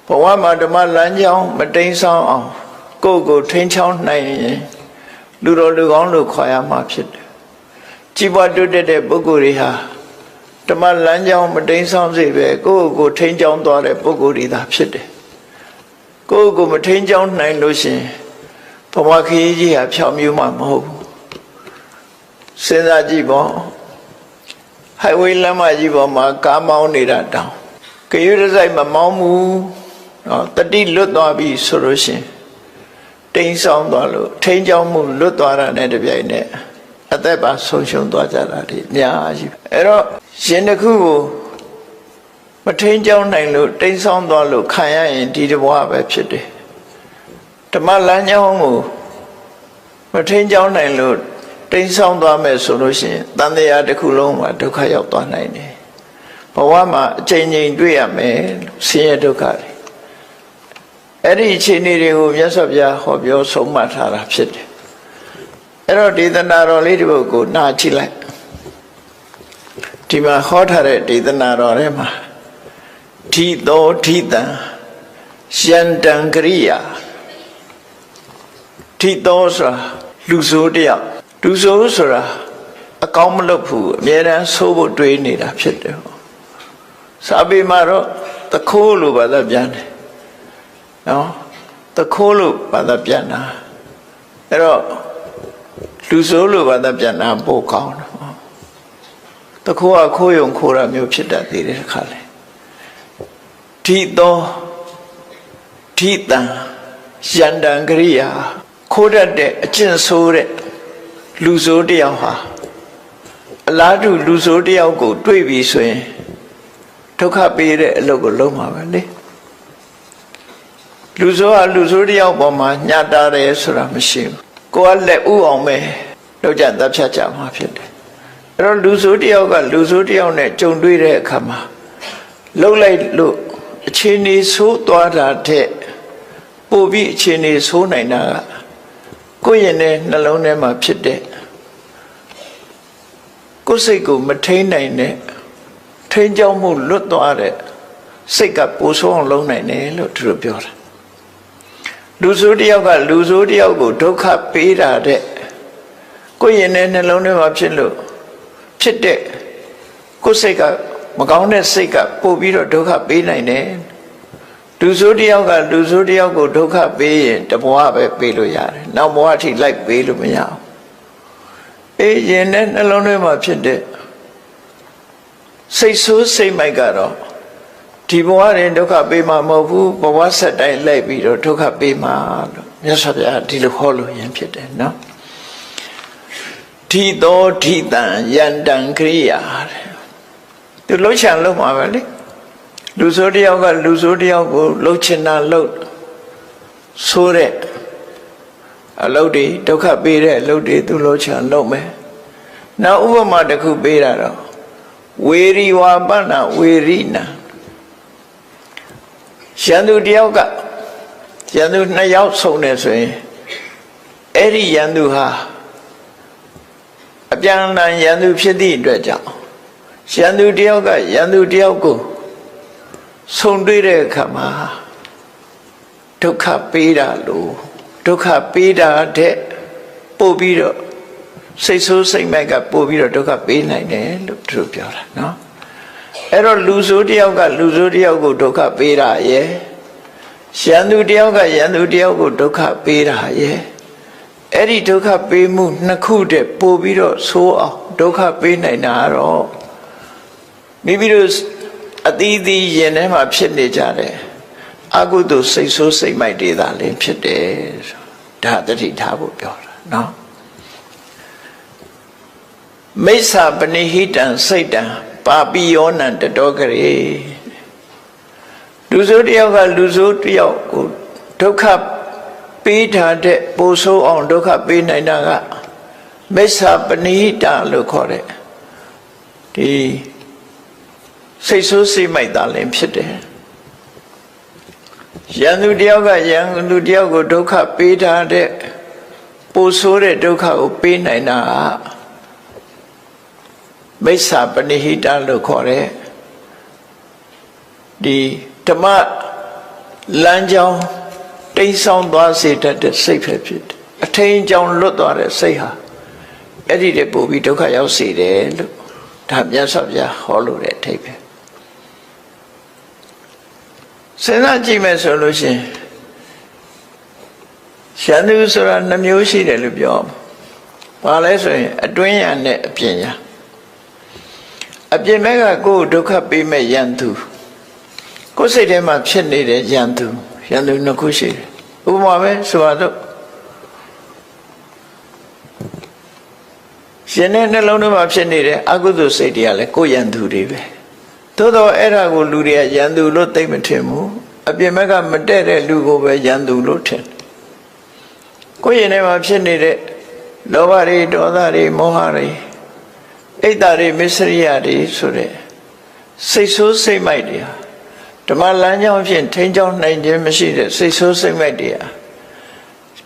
ဘဝမှာဓမ္မလမ်းကြောင်းမတိမ်ဆောင်းအောင်ကိုယ့်ကိုထိန်းချောင်းနိုင်ရင်လူတော်လူကောင်းလို့ခေါ်ရမှာဖြစ်တယ်ကြီးပွားတိုးတက်တဲ့ပုဂ္ဂိုလ်တွေဟာဓမ္မလမ်းကြောင်းမတိမ်ဆောင်းစေပဲကိုယ့်ကိုထိန်းချောင်းသွားတဲ့ပုဂ္ဂိုလ်တွေသာဖြစ်တယ်ကိုယ့်ကိုမထိန်းချောင်းနိုင်လို့ရှင်ဘဝခရီးကြီးဟာဖြောင့်မြူးမှာမဟုတ်ဘူးစဉ်းစားကြည့်ပေါ့ဟိုက်ဝေးလမ်းမကြီးပေါ်မှာကားမောင်းနေတာတောင်ကရွရစိုက်မမောင်းဘူးနော်တတိလွတ်သွားပြီဆိုလို့ရှင်တိမ်ဆောင်သွားလို့ထိန်းချောင်းမှုလွတ်သွားတာနဲ့တပြိုင်နက်အသက်ပါဆုံးရှုံးသွားကြတာဒီအများကြီးအဲ့တော့ရှင်တစ်ခုကိုမထိန်းချောင်းနိုင်လို့တိမ်ဆောင်သွားလို့ခံရရင်ဒီတဘဝပဲဖြစ်တယ်ဓမ္မလမ်းကြောင်းကိုမထိန်းချောင်းနိုင်လို့တိမ်ဆောင်သွားမယ်ဆိုလို့ရှိရင်တန်တရားတစ်ခုလုံးမှာဒုက္ခရောက်သွားနိုင်တယ်ဘဝမှာအချိန်ချင်းတွေ့ရမယ်ဆင်းရဲဒုက္ခတွေအဲ့ဒီအခြေအနေတွေကိုမြတ်စွာဘုရားဟောပြောဆုံးမထားတာဖြစ်တယ်အဲ့တော့ဒေသနာတော်လေးတစ်ပုဒ်ကိုနားကြည့်လိုက်ဒီမှာဟောထားတဲ့ဒေသနာတော်ထဲမှာဓိသောဓိတံယန္တံကရိယာဓိသောဆိုတာလူဆိုးတယောက်လူဆိုးဆိုတာအကောင်းမလုပ်ဘူးအမြဲတမ်းဆိုးဖို့တွေးနေတာဖြစ်တယ်စာပေမှာတော့တခိုးလို့ဘာသာပြန်တယ်နော်တခိုးလို့ဘာသာပြန်တာအဲ့တော့လူဆိုးလို့ဘာသာပြန်တာပို့ကောင်းတယ်တခိုးကခိုးယုံခိုးတာမျိုးဖြစ်တတ်သေးတယ်ခါလေဓိသောဓိတံယန္တံကရိယာခိုးတတ်တဲ့အကျင့်ဆိုးတဲ့လူဆိုးတယောက်ဟာအလားတူလူဆိုးတယောက်ကိုတွေ့ပြီဆိုရင်ဒုက္ခပေးတဲ့အလုပ်ကိုလုပ်မှာပဲလေလူဆိုးကလူဆိုးတယောက်ပေါ်မှာညှတာတယ်ဆိုတာမရှိဘူးကိုယ်ကလက်ဥအောင်ပဲလောက်ကြတပ်ဖြတ်ကြမှာဖြစ်တယ်အဲ့တော့လူဆိုးတယောက်ကလူဆိုးတယောက်နဲ့ကြုံတွေ့တဲ့အခါမှာလှုပ်လိုက်လို့အခြေအနေဆိုးသွားတာတဲ့ပို့ပြီးအခြေအနေဆိုးနိုင်တာကကိုယ့်ရင်ထဲနှလုံးထဲမှာဖြစ်တဲ့ကိုယ်စိတ်ကိုမထိန်းနိုင်တဲ့ထိန်းကြောင်းမှုလွတ်သွားတဲ့စိတ်ကပိုဆိုးအောင်လုပ်နိုင်တယ်လို့သူတို့ပြောတာလူဆိုးတယောက်ကလူဆိုးတယောက်ကိုဒုက္ခပေးတာတဲ့ကိုယ့်ရင်ထဲနှလုံးထဲမှာဖြစ်လို့ဖြစ်တဲ့ကိုယ်စိတ်ကမကောင်းတဲ့စိတ်ကပို့ပြီးတော့ဒုက္ခပေးနိုင်တယ်လူဆိုးတယောက်ကလူဆိုးတယောက်ကိုဒုက္ခပေးရင်တဘဝပဲပေးလို့ရတယ်နောက်ဘဝထိလိုက်ပေးလို့မရဘူးအေးရင်နဲ့နှလုံးထဲမှာဖြစ်တဲ့စိတ်ဆိုးစိတ်မိုက်ကတော့ဒီဘဝရင်ဒုက္ခပေးမှာမဟုတ်ဘူးဘဝဆက်တိုင်းလိုက်ပြီးတော့ဒုက္ခပေးမှာလို့မြတ်စွာဘုရားဒီလိုဟောလို့ရင်ဖြစ်တယ်နော်ဓိသောဓိတံယန္တံကရိယာသူလှုပ်ချင်လှုပ်မှာပဲလေလူဆိုးတယောက်ကလူဆိုးတယောက်ကိုလှုပ်ချင်တာလှုပ်ဆိုးတဲ့အလုပ်တွေဒုက္ခပေးတဲ့အလုပ်တွေသူလှုပ်ချင်လှုပ်မယ်နောက်ဥပမာတစ်ခုပေးတာတော့ဝေရီဝါပနဝေရိနာရန်သူတယောက်ကရန်သူနှစ်ယောက်ဆုံနေဆိုရင်အဲ့ဒီရန်သူဟာအပြန်အလှန်ရန်သူဖြစ်သည့်အတွက်ကြောင့်ရန်သူတယောက်ကရန်သူတယောက်ကိုဆုံတွေ့တဲ့အခါမှာဒုက္ခပေးတာလို့ဒုက္ခပေးတာတဲ့ပို့ပြီးတော့စိတ်ဆိုးစိတ်မိုက်ကပို့ပြီးတော့ဒုက္ခပေးနိုင်တယ်လို့သူတို့ပြောတာနော်အဲ့တော့လူဆိုးတယောက်ကလူဆိုးတယောက်ကိုဒုက္ခပေးတာရဲ့ရန်သူတယောက်ကရန်သူတယောက်ကိုဒုက္ခပေးတာရဲ့အဲ့ဒီဒုက္ခပေးမှုနှစ်ခုတည်းပို့ပြီးတော့ဆိုးအောင်ဒုက္ခပေးနိုင်တာတော့မိမိတို့အသီးသီးရင်ထဲမှာဖြစ်နေကြတယ်အကုသိုလ်စိတ်ဆိုးစိတ်မိုက်တွေသာလင်းဖြစ်တယ်ဒါတတိထားဖို့ပြောတာနော်မိစ္ဆာပနိဟိတံစိတ်တံပါပိယောနံတတောကရေလူဆိုးတယောက်ကလူဆိုးတယောက်ကိုဒုက္ခပေးထားတဲ့ပိုဆိုးအောင်ဒုက္ခပေးနိုင်တာကမိစ္ဆာပနိဟိတလို့ခေါ်တဲ့ဒီစိတ်ဆိုးစိတ်မိုက်တာလည်းဖြစ်တယ်ရန်သူတယောက်ကရန်သူတယောက်ကိုဒုက္ခပေးထားတဲ့ပိုဆိုးတဲ့ဒုက္ခကိုပေးနိုင်တာမိစ္ဆာပနိဟိတလို့ခေါ်တဲ့ဒီဓမ္မ လမ်းကြောင်းတိမ်ဆောင်သွားစေတတ်တဲ့စိတ်ပဲဖြစ်တယ်အထိန်ကြောင့်လွတ်သွားတဲ့စိတ်ဟာအဲ့ဒီတည်းပို့ပြီးဒုက္ခရောက်စေတယ်လို့ဒါမြတ်စွာဘုရားဟောလို့တဲ့အထိပ္ပယ်စဉ်းစားကြည့်မယ်ဆိုလို့ရှိရင်ရန်သူဆိုတာနှမျိုးရှိတယ်လို့ပြောပါလဲဆိုရင်အတွင်းရန်နဲ့အပြင်ရန်အပြင်ဘက်ကကိုယ်ဒုက္ခပေးမဲ့ရန်သူကိုယ်စိတ်ထဲမှာဖြစ်နေတဲ့ရန်သူနှစ်ခုရှိတယ်ဥပမာပဲဆိုတော့ရှင်တဲ့နှလုံးထဲမှာဖြစ်နေတဲ့အကုသိုလ်စိတ်တွေကလည်းကိုယ်ရန်သူတွေပဲသို့တော့အဲ့ဒါကိုလူတွေကရန်သူလို့သိမထင်ဘူးအပြင်ဘက်ကမတည့်တဲ့လူကိုပဲရန်သူလို့ထင်ကိုယ်ရင်ထဲမှာဖြစ်နေတဲ့လောဘတွေဒေါသတွေမောဟတွေအိတ်တာတွေမစ္စရိယတွေဆိုတဲ့စိတ်ဆိုးစိတ်မိုက်တွေဟာဓမ္မလမ်းကြောင်းဖြင့်ထိန်းချောင်းနိုင်ခြင်းမရှိတဲ့စိတ်ဆိုးစိတ်မိုက်တွေဟာ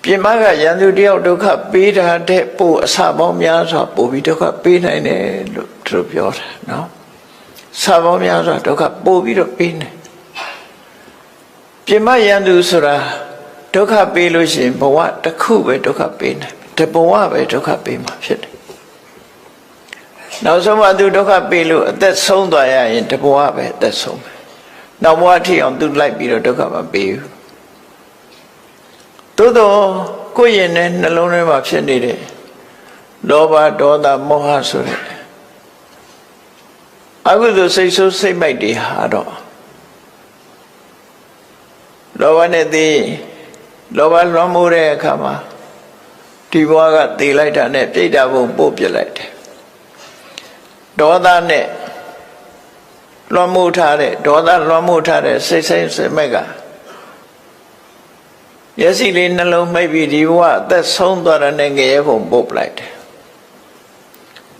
ပြင်မကရန်သူတယောက်ဒုက္ခပေးတာတဲ့ပို့အစပေါင်းများစွာပို့ပြီးဒုက္ခပေးနိုင်တယ်လို့သူတို့ပြောတာနော်အစပေါင်းများစွာဒုက္ခပို့ပြီးတော့ပေးနေပြင်မရန်သူဆိုတာဒုက္ခပေးလို့ရှိရင်ဘဝတစ်ခုပဲဒုက္ခပေးနိုင်တဘဝပဲဒုက္ခပေးမှာဖြစ်တယ်နောက်ဆုံးမှသူဒုက္ခပေးလို့အသက်ဆုံးသွားရရင်တဘဝပဲအသက်ဆုံးပဲနောက်ဘဝထိအောင်သူလိုက်ပြီးတော့ဒုက္ခမပေးဘူးသို့တော့ကိုယ်ရင်နဲ့နှလုံးထဲမှာဖြစ်နေတဲ့လောဘဒေါသမောဟဆိုတဲ့အကုသိုလ်စိတ်ဆိုးစိတ်မိုက်တွေဟာတော့လောဘနဲ့သိလောဘလွှမ်းမိုးတဲ့အခါမှာဒီဘဝကသေလိုက်တာနဲ့ပြိတ္တာဘုံပို့ပြလိုက်တယ်ဒေါသနဲ့လွှမ်းမိုးထားတဲ့ဒေါသလွှမ်းမိုးထားတဲ့စိတ်စိတ်မိုက်ကမျက်စိလေးနှလုံးမိတ်ပြီးဒီဘဝအသက်ဆုံးသွားတဲ့ငရဲဘုံပို့ပလိုက်တယ်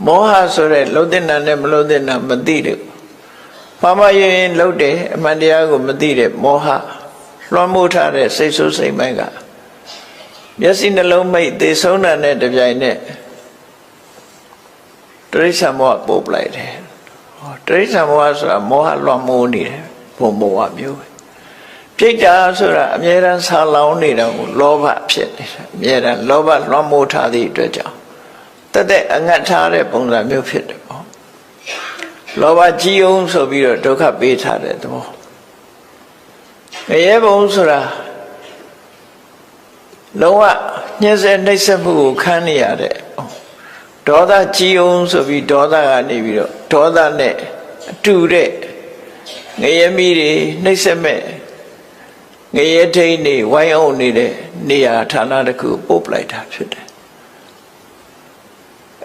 မောဟဆိုတဲ့လှုပ်တဲ့နာနဲ့မလှုပ်တဲ့နာမသိတယ်ဘာမှရင်လှုပ်တယ်အမှန်တရားကိုမသိတဲ့မောဟလွှမ်းမိုးထားတဲ့စိတ်ဆိုးစိတ်မိုက်ကမျက်စိနှလုံးမိတ်သေဆုံးတာနဲ့တပြိုင်နက်တိရစ္ဆာန်မောဟပို့ပလိုက်တယ်တိရစ္ဆာန်မောဟဆိုတာမောဟလွှမ်းမိုးနေတယ်ဘုံမောဟမျိုးပဲပြိတ္တာဆိုတာအမြဲတမ်းဆာလောင်နေတာကိုလောဘဖြစ်နေတယ်အမြဲတမ်းလောဘလွှမ်းမိုးထားသည့်အတွက်ကြောင့်တက်တဲ့အငတ်ထားတဲ့ပုံစံမျိုးဖြစ်တယ်ပေါ့လောဘကြီးအောင်ဆိုပြီးတော့ဒုက္ခပေးထားတဲ့သဘောငရဲဘုံဆိုတာလုံးဝညှင်းဆဲနှိပ်စက်မှုကိုခံနေရတဲ့ဒေါသကြီးအောင်ဆိုပြီးဒေါသကနေပြီးတော့ဒေါသနဲ့အတူတဲ့ငရဲမီးတွေနှိပ်စက်မဲ့ငရဲထိန်နေဝိုင်းအောင်နေတဲ့နေရာဌာနတစ်ခုပို့ပလိုက်တာဖြစ်တယ်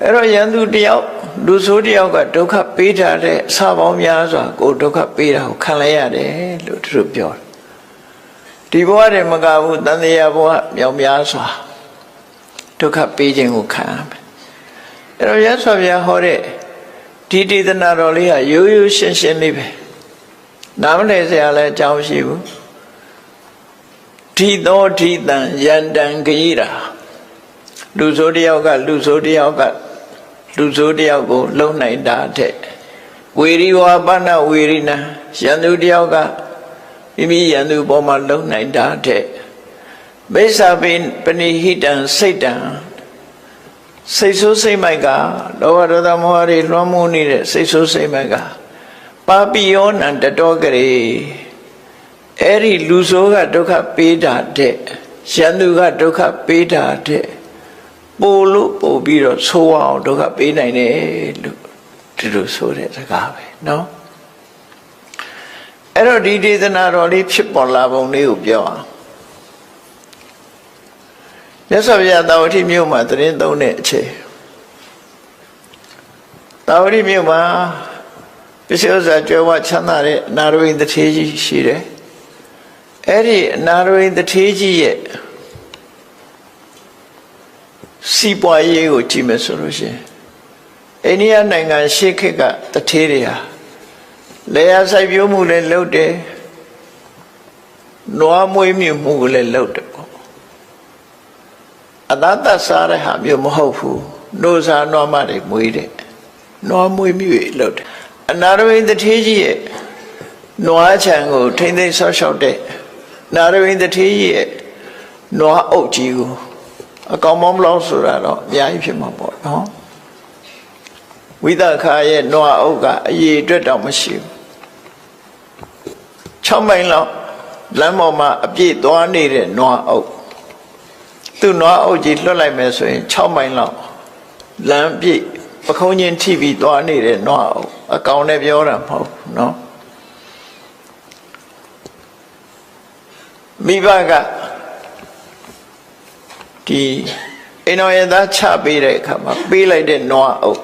အဲ့တော့ရန်သူတယောက်လူဆိုးတယောက်ကဒုက္ခပေးထားတဲ့အစာပေါင်းများစွာကိုဒုက္ခပေးတာကိုခံလိုက်ရတယ်လို့သူတို့ပြောတယ်ဒီဘဝတည်းမကဘူးတန်တရားဘဝမြောက်များစွာဒုက္ခပေးခြင်းကိုခံရမယ်အဲ့တော့ရသော်ဗျာဟောတဲ့ဒီဒေသနာတော်လေးဟာရိုးရိုးရှင်းရှင်းလေးပဲနားမလည်စရာလည်းအကြောင်းရှိဘူးဒီသောဒီတံယန္တံဂိရာလူဆိုးတယောက်ကလူဆိုးတယောက်ကလူဆိုးတယောက်ကိုလုံနိုင်တာတဲ့ဝေရိဝါပနဝေရိနာယန္တုတယောက်ကမိမိယန္တုပေါ်မှာလုံနိုင်တာတဲ့မိစ္ဆာပဏိဟိတံစိတ်တံစိတ်ဆိုးစိတ်မိုက်ကလောဘဒေါသမောဟတွေလွှမ်းမိုးနေတဲ့စိတ်ဆိုးစိတ်မိုက်ကပါပိယောနံတတောကရေအဲ့ဒီလူဆိုးကဒုက္ခပေးတာတဲ့ယန္တုကဒုက္ခပေးတာတဲ့ပို့လို့ပို့ပြီးတော့ဆိုးအောင်ဒုက္ခပေးနိုင်တယ်လို့ဒီလိုဆိုတဲ့စကားပဲနော်အဲ့တော့ဒီဒေသနာတော်လေးဖြစ်ပေါ်လာပုံလေးကိုပြောအောင်မြတ်စွာဘုရားတာဝတိမြို့မှာတရင်သုံးတဲ့အချိန်တာဝတိမြို့မှာပစ္စည်းဥစ္စာကျွဲဝချမ်းသာတဲ့အနာရဝိတထေကြီးရှိတယ်အဲ့ဒီအနာရဝိတထေကြီးရဲ့စီးပွားရေးကိုကြည့်မယ်ဆိုလို့ရှိရင်အိန္ဒိယနိုင်ငံရှေးခေတ်ကတထေးတွေဟာလေယာစိုက်ပျိုးမှုလည်းလုပ်တယ်နွားမွေးမြူမှုလည်းလုပ်တယ်ပေါ့အသာတစားတဲ့ဟာမျိုးမဟုတ်ဘူးနှိုးစားနွားမတွေမွေးတယ်နွားမွေးမြူတွေလုပ်တယ်အနာရဝိတထေးကြီးရဲ့နွားခြံကိုထိမ့်သိမ်းဆောက်ရှောက်တဲ့ နာရဝိန္ဒထေးရဲ့နွားအုပ်ကြီးကိုအကောင်မောင်းမလို့ဆိုတာတော့အများကြီးဖြစ်မှာပေါ့နော်ဝိသခာရဲ့နွားအုပ်ကအရေးအတွက်တော့မရှိဘူး6မိုင်လောက်လမ်းပေါ်မှာအပြည့်သွားနေတဲ့နွားအုပ်သူ့နွားအုပ်ကြီးလွတ်လိုက်မယ်ဆိုရင်6မိုင်လောက်လမ်းပြည့်ပခုံးချင်းထိပြီးသွားနေတဲ့နွားအုပ်အကောင်နဲ့ပြောတာမဟုတ်ဘူးနော်မိဘကဒီအိမ်တော်ရဲ့သားချပေးတဲ့အခါမှာပေးလိုက်တဲ့နွားအုပ်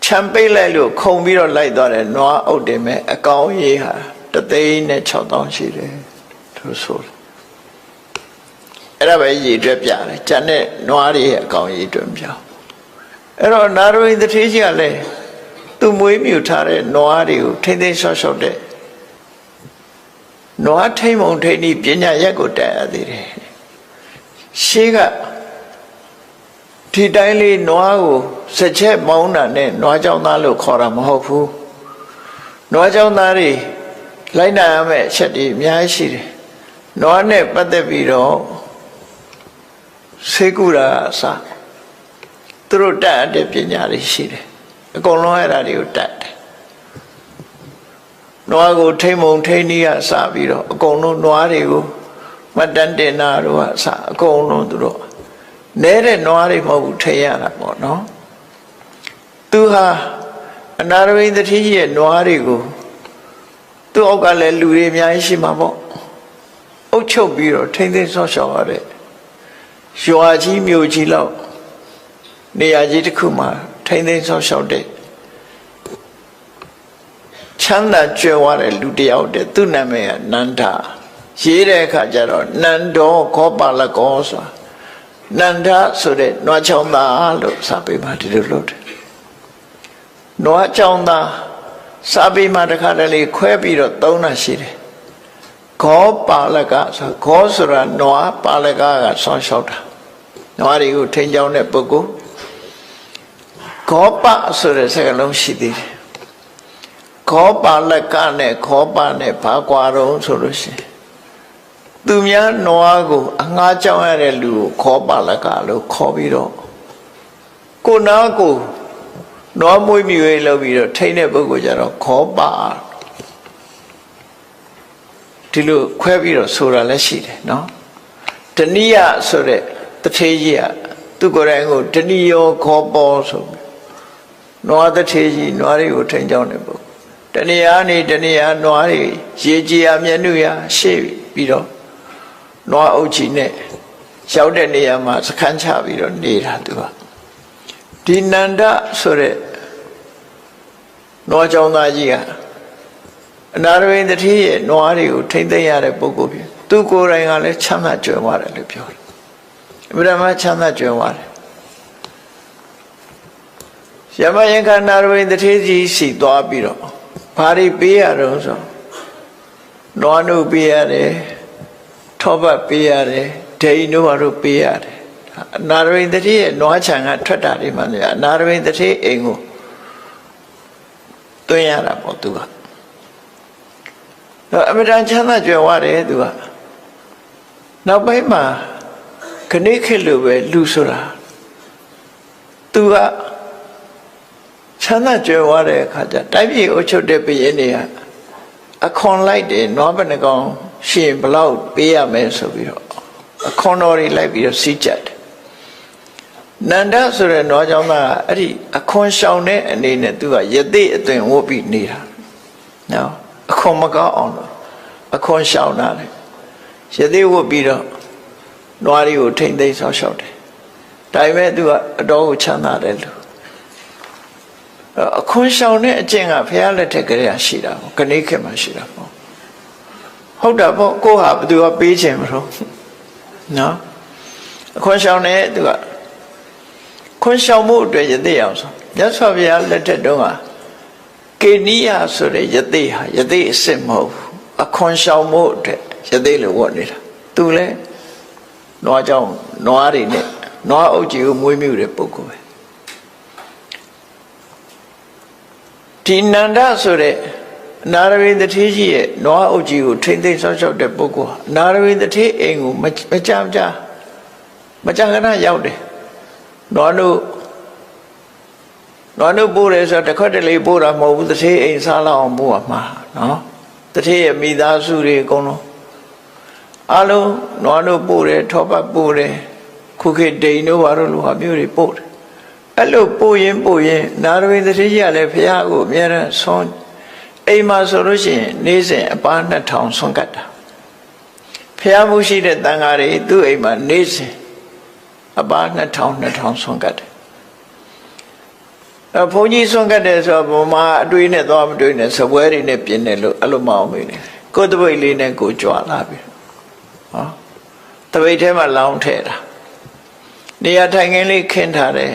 ချမ်းပေးလိုက်လို့ခုံပြီးတော့လိုက်သွားတဲ့နွားအုပ်တင်မဲ့အကောင်ရေးဟာ1,600,000ရှိတယ်သူဆိုတယ်အဲ့ဒါပဲရည်အတွက်ပြတယ်ကျန်တဲ့နွားတွေရဲ့အကောင်ရည်အတွက်ပြောအဲ့တော့နာရဝိန္ဒထေးကြီးကလည်းသူမွေးမြူထားတဲ့နွားတွေကိုထိမ့်သိမ်းဆော့ဆော့တဲ့နွားထိမ့်မုံထိမ့်ဤပညာရက်ကိုတက်ရသေးတယ်ရှေးကဒီတိုင်းလေးနွားကိုစက်ချက်မောင်းတာနဲ့နွားကြောင်သားလို့ခေါ်တာမဟုတ်ဘူးနွားကြောင်သားတွေလိုက်နာရမယ့်အချက်တွေအများကြီးရှိတယ်နွားနဲ့ပတ်သက်ပြီးတော့ဆေးကုတာအစသူတို့တတ်တဲ့ပညာတွေရှိတယ်အကုန်လုံးအဲ့ဒါတွေကိုတတ်တယ်နွားကိုထိမ့်မုံထိမ့်နည်းကစပြီးတော့အကုန်လုံးနွားတွေကိုမတန်တင်နာတို့ကအစအကုန်လုံးသူတို့နဲတဲ့နွားတွေမဟုတ်ဘူးထိရတာပေါ့နော်သူဟာအနာရဝိန္ဒထေးကြီးရဲ့နွားတွေကိုသူ့အောက်ကလည်းလူတွေအများကြီးရှိမှာပေါ့အုပ်ချုပ်ပြီးတော့ထိမ့်သိမ်းဆော့ရှော့ရတဲ့ရွာကြီးမြို့ကြီးလောက်နေရာကြီးတစ်ခုမှာထိမ့်သိမ်းဆော့ရှော့တဲ့ချမ်းသာကြွယ်ဝတဲ့လူတယောက်တဲ့သူ့နာမည်ကနန္ဒာရေးတဲ့အခါကျတော့နန္ဒောခောပါလကောဆိုတာနန္ဒာဆိုတဲ့နွားချောင်းသားလို့စာပေမှာဒီလိုလုပ်တယ်နွားချောင်းသားစာပေမှာတစ်ခါတလေခွဲပြီးတော့သုံးတာရှိတယ်ခောပါလကဆိုခောဆိုတာနွားပါလကကဆောင်းလျှောက်တာနွားတွေကိုထိန်းချောင်းတဲ့ပုဂ္ဂိုလ်ခောပဆိုတဲ့စကားလုံးရှိသေးတယ်ခောပါလကနဲ့ခောပနဲ့ဘာကွာတော့ဆိုလို့ရှိရင်သူများနွားကိုအငှားကြောင်းရတဲ့လူကိုခောပါလကလို့ခေါ်ပြီးတော့ကိုနာကိုနွားမွေးမြူရေးလုပ်ပြီးတော့ထိန်းတဲ့ပုဂ္ဂိုလ်ကြတော့ခောပါဒီလိုခွဲပြီးတော့ဆိုတာလည်းရှိတယ်နော်တဏိယဆိုတဲ့တထေးကြီးကသူကိုယ်တိုင်ကိုတဏိယောခောပေါ်ဆိုပြီးနွားတထေးကြီးနွားတွေကိုထိန်းကြောင်းတဲ့ပုဂ္ဂိုလ်တဏိယနေတဏိယနွားတွေရေကြီးရမျက်နှာရရှေ့ပြီးတော့နွားအုပ်ကြီးနဲ့ရောက်တဲ့နေရာမှာစခန်းချပြီးတော့နေတာသူကဒီနန္ဒဆိုတဲ့နွားကြောင်သားကြီးကအနာရဝိန္ဒထေးရဲ့နွားတွေကိုထိမ့်သိမ်းရတဲ့ပုဂ္ဂိုလ်ဖြစ်သူကိုယ်တိုင်ကလည်းချမ်းသာကြွယ်ဝတယ်လို့ပြောတယ်အမှန်မှချမ်းသာကြွယ်ဝတယ်ယမယင်္ခနာရဝိန္ဒထေးကြီးစီသွားပြီးတော့ဘာတွေပေးရတော့ဆိုနွားနုပေးရတယ်ထောပတ်ပေးရတယ်ဒိန်တို့ဘာလို့ပေးရတယ်အနာရဝိန္ဒထေးရဲ့နွားခြံကထွက်တာတွေမှလည်းအနာရဝိန္ဒထေးအိမ်ကိုသွင်းရတာပေါ့သူကအမှန်တန်ချမ်းသာကြွယ်ဝတယ်သူကနောက်ပိုင်းမှာခဏိခေတ်လိုပဲလူဆိုတာသူကချမ်းသာကြွယ်ဝတဲ့အခါကျတိုက်ပြည်အုပ်ချုပ်တဲ့ဘုရင်တွေကအခွန်လိုက်တယ်နွားဘယ်နှကောင်ရှင်ဘလောက်ပေးရမယ်ဆိုပြီးတော့အခွန်တော်တွေလိုက်ပြီးတော့စီးကြတယ်နန္ဒဆိုတဲ့နွားကြောင့်သားအဲ့ဒီအခွန်ရှောင်တဲ့အနေနဲ့သူကယသိအသွင်ဝတ်ပြီးနေတာနော်အခွန်မကောင်းအောင်လို့အခွန်ရှောင်တာလေယသိဝတ်ပြီးတော့နွားတွေကိုထိမ့်သိမ်းဆောက်ရှောက်တယ်ဒါပေမဲ့သူကအတော်ကိုချမ်းသာတယ်လို့အခွန်ရှောင်တဲ့အကျင့်ကဘုရားလက်ထက်ကလေးရှိတာပေါ့ခဏိခေတ်မှာရှိတာပေါ့ဟုတ်တာပေါ့ကိုဟာဘယ်သူကပေးခြင်းမလို့နော်အခွန်ရှောင်တဲ့သူကခွန်ရှောင်မှုအတွက်ယသိအောင်ဆိုမြတ်စွာဘုရားလက်ထက်တုန်းကကေနိယဆိုတဲ့ယသိဟာယသိအစ်စ်မဟုတ်ဘူးအခွန်ရှောင်မှုအတွက်ယသိလို့ဝတ်နေတာသူလဲနွားကြောင့်နွားတွေနဲ့နွားအုပ်ကြီးကိုမွေးမြူတဲ့ပုဂ္ဂိုလ်ပဲဒီနန္ဒဆိုတဲ့ နာရဝိတ္တိကြီးရဲ့နွားအုပ်ကြီးကိုထိမ့်သိမ်းဆောက်ရှောက်တဲ့ပုဂ္ဂိုလ်ဟာနာရဝိတ္တိအိမ်ကိုမကြခဏရောက်တယ်နွားတို့ပို့တယ်ဆိုတော့တစ်ခွက်တလေပို့တာမဟုတ်ဘူးတတိအိမ်စားလောက်အောင်ပို့ရမှာနော်တတိရဲ့မိသားစုတွေအကုန်လုံးအလုံးနွားတို့ပို့တယ်ထောပတ်ပို့တယ်ခုခေတ်ဒိန်တို့ဘာလို့လူဟာမျိုးတွေပို့တယ်အဲ့လိုပို့ရင်နာရဝိတ္တိကြီးကလည်းဘုရားကိုအမြဲတမ်းဆွမ်းအိမ်မှာဆိုလို့ရှိရင်နေ့စဉ်အပါ2000ဆွမ်းကတ်တာဘုရားမှုရှိတဲ့တန်ဃာတွေသူ့အိမ်မှာနေ့စဉ်အပါ2000ဆွမ်းကတ်တယ်ဘုန်းကြီးဆွမ်းကတ်တယ်ဆိုတော့ဘုမာအတွေးနဲ့သွားမတွေးနဲ့စပွဲတွေနဲ့ပြင်းတယ်လို့အဲ့လိုမအောင်မေးတယ်ကိုယ်တပိတ်လေးနဲ့ကိုကြွလာပြီဟောတပိတ်ထဲမှာလောင်းထည့်တာနေရာထိုင်ခင်းလေးခင်းထားတယ်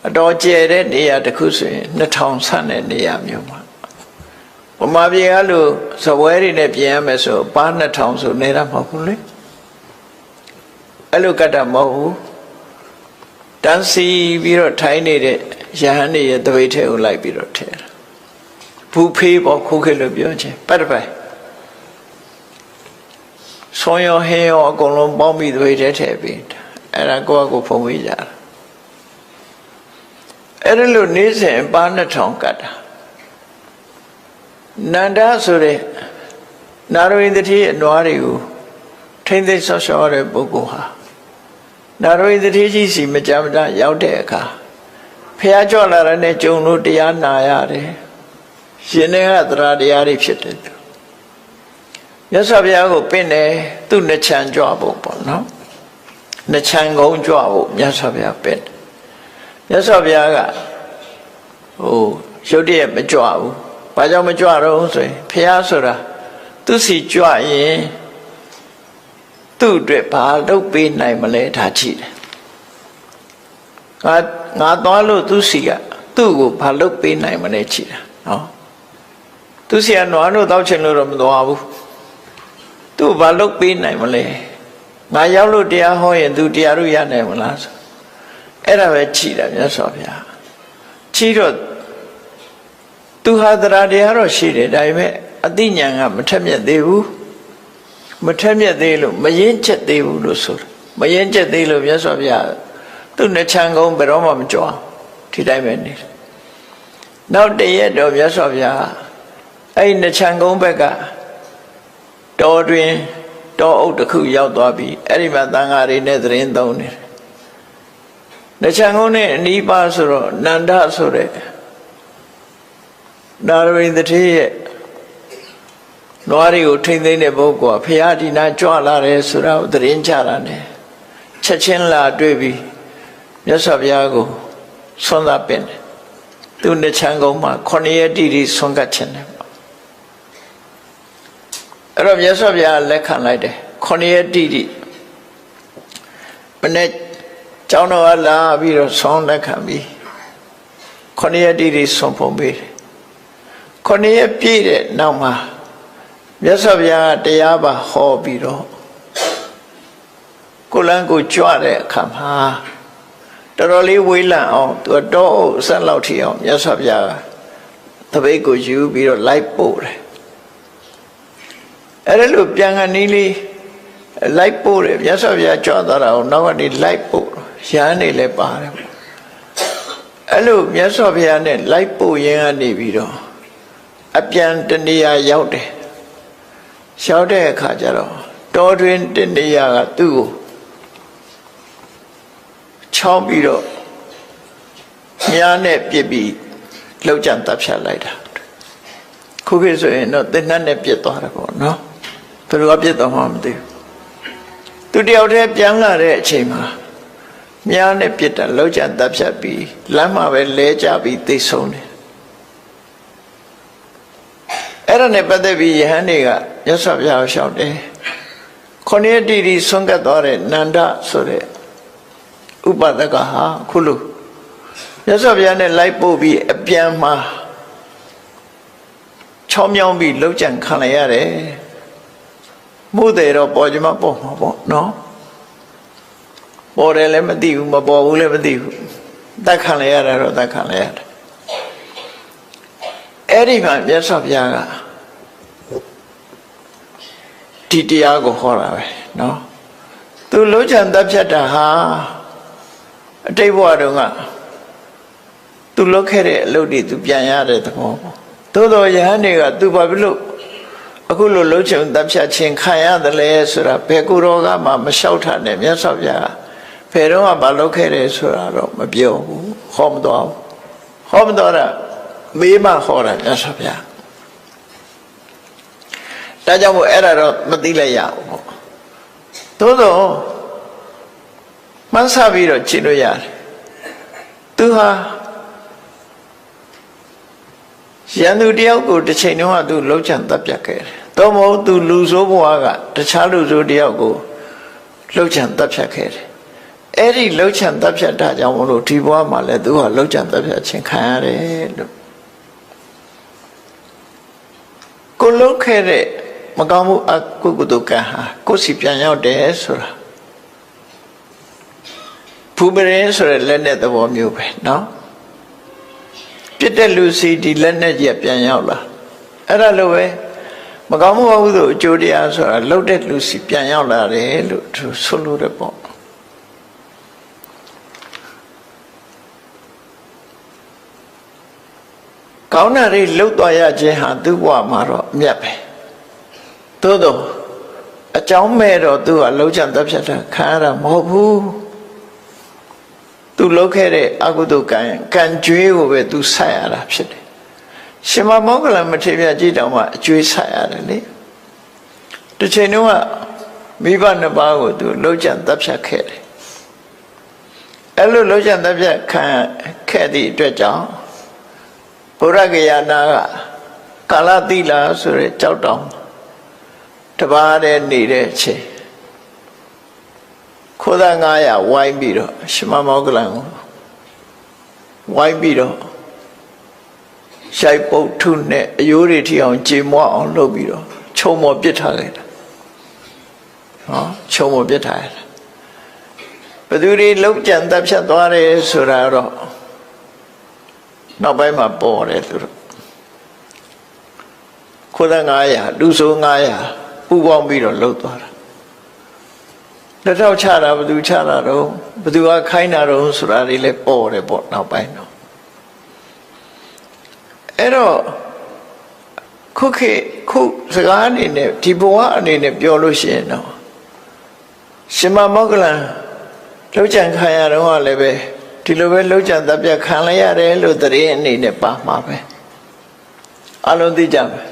အတော်ကျယ်တဲ့နေရာတစ်ခုဆိုရင်2000ဆန့်တဲ့နေရာမျိုးမှာဘုမာပြေကလို့စပွဲတွေနဲ့ပြင်ရမယ်ဆိုပါ2000ဆိုနေတာမဟုတ်ဘူးလေအဲ့လိုကတ်တာမဟုတ်ဘူးတန်းစီပြီးတော့ထိုင်နေတဲ့ယဟန်တွေရဲ့တပိတ်ထဲကိုလိုက်ပြီးတော့ထည့်တာဘူဖေးပေါ်ခုခေတ်လို့ပြောချင်းပတ်တပိုင်ဆွန်ရောဟင်းရောအကုန်လုံးပေါင်းပြီးတပိတ်ထဲထည့်ပြီးအဲ့ဒါကိုယ့်အကိုဖုံးဝေးကြတာအဲ့ဒါလို့နေ့စဉ်ပါ2000ကတ်တာနန္ဒဆိုတဲ့နာရဝိတ္တိရဲ့နွားတွေကိုထိမ့်သိမ်းဆောက်ရှောက်ရတဲ့ပုဂ္ဂိုလ်ဟာနာရဝိတ္တိကြီးစီမကြမ်းမတရောက်တဲ့အခါဖះကြွလာတဲ့ကျုံတို့တရားနာရတယ်ရှင်တွေကသရတရားတွေဖြစ်တယ်မြတ်စွာဘုရားကိုပင့်တယ်သူ့နှချမ်းကြွဖို့ပေါ့နော်နှချမ်းကုန်းကြွဖို့မြတ်စွာဘုရားပင့်မြတ်စွာဘုရားကရုပ်တရက်မကြွဘူးဘာကြောင့်မကြွတော့ဆိုရင်ဖះဆိုတာသူစီကြွရင်သူ့အတွက်ဘာလုပ်ပေးနိုင်မလဲဒါကြည့်တယ်ငါသွားလို့သူစီကသူ့ကိုဘာလုပ်ပေးနိုင်မလဲကြည့်တာနော်သူစီကနွားတို့တောက်ချင်လို့တော့မသွားဘူးသူ့ဘာလုပ်ပေးနိုင်မလဲငါရောက်လို့တရားဟောရင်သူတရားတို့ရနိုင်မလားဆိုအဲ့ဒါပဲကြည့်တာမြတ်စွာဘုရားကြည့်တော့သူဟာတရားတော့ရှိတယ်ဒါပေမဲ့အသိဉာဏ်ကမထက်မြက်သေးဘူးမထက်မြက်သေးလို့မရင်ချက်သေးဘူးလို့ဆိုတာမရင်ချက်သေးလို့မြတ်စွာဘုရားသူ့နှချမ်းကုန်းဘယ်တော့မှမကြွအောင်ဒီတိုင်းပဲနေနောက်တရက်တော့မြတ်စွာဘုရားအဲ့နှချမ်းကုန်းဘက်ကတောတွင်တောအုပ်တစ်ခုရောက်သွားပြီအဲ့ဒီမှာသံဃာတွေနဲ့သတင်းသုံးနေတယ်နှချမ်းကုန်းနဲ့အနီးပါဆိုတော့နန္ဒဆိုတဲ့နာရဝိတ္တိရဲ့နွားတွေကိုထိမ့်သိမ်းတဲ့ပုဂ္ဂိုလ်ကဖရာဒီနာကြွလာတယ်ဆိုတာကိုသတင်းကြတာနဲ့ချက်ချင်းလာတွေ့ပြီးမြတ်စွာဘုရားကိုဆွမ်းသာပင့်တယ်သူနှချမ်းကုန်းမှာ9ရက်တိတိဆွမ်းကတ်ခြင်းတယ်အဲ့တော့မြတ်စွာဘုရားလက်ခံလိုက်တယ်9ရက်တိတိမနေ့ကျောင်းတော်ကလာပြီးတော့ဆွမ်းလက်ခံပြီး9ရက်တိတိဆွမ်းဖုံးပေးတယ်9ရက်ပြည့်တဲ့နောက်မှာမြတ်စွာဘုရားတရားပါဟောပြီးတော့ကိုလန်းကိုကြွတဲ့အခါမှာတော်တော်လေးဝေးလံအောင်သူတော့အဆက်လောက်ထီအောင်မြတ်စွာဘုရားသပိတ်ကိုယူပြီးတော့လိုက်ပို့တယ်အဲ့ဒါလို့ပြန်ခဏီးလေးလိုက်ပို့တယ်မြတ်စွာဘုရားကြွသွားတာကိုနောက်ကနေလိုက်ပို့ရဟန်းနေလည်းပါတယ်အဲ့လိုမြတ်စွာဘုရားနဲ့လိုက်ပို့ရင်းကနေပြီးတော့အပြန်တနေရာရောက်တယ်ရောက်တဲ့အခါကျတော့တောတွင်တနေရာကသူ့ကိုချောင်းပြီးတော့မြားနဲ့ပြစ်ပြီးလှုပ်ကြံတပ်ဖြတ်လိုက်တာခုခေတ်ဆိုရင်တော့သင်္နတ်နဲ့ပြစ်သွားတယ်ပေါ့နော်ဘယ်လိုပြစ်သွားမှမသိဘူးသူတယောက်တည်းပြန်လာတဲ့အချိန်မှာမြားနဲ့ပြစ်တာလှုပ်ကြံတပ်ဖြတ်ပြီးလမ်းမှာပဲလဲကျပြီးသိဆုံးတယ်အဲ့ဒါနဲ့ပတ်သက်ပြီးယဟန်တွေကမြတ်စွာဘုရားကိုလျှောက်တယ်9ရက်တိတိဆွမ်းကတ်သွားတဲ့နန္ဒဆိုတဲ့ဥပဒကဟာခုလိုမြတ်စွာဘုရားနဲ့လိုက်ပို့ပြီးအပြန်မှာချောင်းမြောင်းပြီးလှုပ်ကြံခံလိုက်ရတယ်မို့တယ်တော့ပေါ်ကြမှာပေါ့မှာပေါ့နော်ပေါ်တယ်လည်းမသိဘူးမပေါ်ဘူးလည်းမသိဘူးတတ်ခံလိုက်ရတာတော့တတ်ခံလိုက်ရတယ် အဲ့ဒီမှာမြတ်စွာဘုရားကဒီတရားကိုဟောတာပဲနော်သူလုံးချံတပ်ဖြတ်တာဟာအတိတ်ဘဝတုန်းကသူလုပ်ခဲ့တဲ့အလုပ်တွေသူပြန်ရတဲ့သဘောပေါ့သို့တော်ယဟန်တွေကသူဘာဖြစ်လို့အခုလိုလုံးချံတပ်ဖြတ်ခြင်းခံရတယ်လဲဆိုတာဘယ်ကိုယ်တော်ကမှမလျှောက်ထားနဲ့မြတ်စွာဘုရားဘယ်တော့မှမလုပ်ခဲ့တယ်ဆိုတာတော့မပြောဘူးဟောမတော်ဘူးဟောမတော်တာမေးမှဟောတာမြတ်စွာဘုရားဒါကြောင့်မို့အဲ့ဒါတော့မသိလိုက်ရဘူးပေါ့သို့တော့မှန်းဆပြီးတော့ကြည့်လို့ရတယ်သူဟာရန်သူတယောက်ကိုတစ်ချိန်တုန်းကသူလှုပ်ချန်တပ်ပြတ်ခဲ့တယ်တော့မဟုတ်သူလူဆိုးဘဝကတခြားလူဆိုးတယောက်ကိုလှုပ်ချန်တပ်ဖြတ်ခဲ့တယ်အဲ့ဒီလှုပ်ချန်တပ်ဖြတ်တာကြောင့်မလို့ဒီဘဝမှာလည်းသူဟာလှုပ်ချန်တပ်ဖြတ်ခြင်းခံရတယ်လို့ကိုလှုပ်ခဲ့တဲ့မကောင်းမှုအကုသိုလ်ကံဟာကိုယ်စီပြန်ရောက်တယ်ဆိုတာဖူပရင်ဆိုတဲ့လက်နဲ့သဘောမျိုးပဲနော်ပြစ်တဲ့လူစီဒီလက်နဲ့ကြီးပြန်ရောက်လာအဲ့ဒါလိုပဲမကောင်းမှုအကုသိုလ်အကျိုးတရားဆိုတာလှုပ်တဲ့လူစီပြန်ရောက်လာတယ်လို့သူဆိုလိုတယ်ပေါ့ကောင်းတာတွေလှုပ်သွားရခြင်းဟာသူ့ဘဝမှာတော့အမြတ်ပဲသို့တော့အကြောင်းမဲ့တော့သူကလှုပ်ချန်တပ်ဖြတ်တာခံရတာမဟုတ်ဘူးသူလှုပ်ခဲ့တဲ့အကုသိုလ်ကံကြွေးကိုပဲသူဆက်ရတာဖြစ်တယ်ရှင်မမောဂလမထေရကြီးတောင်မှအကျွေးဆက်ရတယ်လေတစ်ချိန်တုန်းကမိဘနှစ်ပါးကိုသူလှုပ်ချန်တပ်ဖြတ်ခဲ့တယ်အဲ့လိုလှုပ်ချန်တပ်ဖြတ်ခံခဲ့သည့်အတွက်ကြောင့်ဘုရားကယာနာကကာလတိလာဆိုတဲ့ကြောက်တောင်တပါးတဲ့နေတဲ့အချိန်ခိုးသား900ဝိုင်းပြီးတော့ရှင်မမောဂလန်ကိုဝိုင်းပြီးတော့ရှိုက်ပုတ်ထုနဲ့အယိုးတွေထီအောင်ကြေမွအောင်လုပ်ပြီးတော့ခြုံမော်ပစ်ထားလိုက်တာဟောခြုံမော်ပစ်ထားရတာဘယ်သူတွေလုံးကြံတပ်ဖြတ်သွားတယ်ဆိုတာတော့နောက်ပိုင်းမှာပေါ်တယ်သူတို့ခိုးသား900လူဆို900ပူပေါင်းပြီးတော့လှုပ်သွားတာလက်ထောက်ချတာဘယ်သူချတာတော့ဘယ်သူကခိုင်းတာတော့ဆိုတာတွေလည်းပေါ်တယ်ပေါ့နောက်ပိုင်းတော့အဲ့တော့ခုစကားအနေနဲ့ဒီဘဝအနေနဲ့ပြောလို့ရှိရင်တော့ရှင်မမောဂလန်လှုပ်ကြံခံရတော့လည်းပဲဒီလိုပဲလှုပ်ကြံတပ်ပြတ်ခံလိုက်ရတယ်လို့တရင်အနေနဲ့ပါမှာပဲအလုံးသိကြမယ်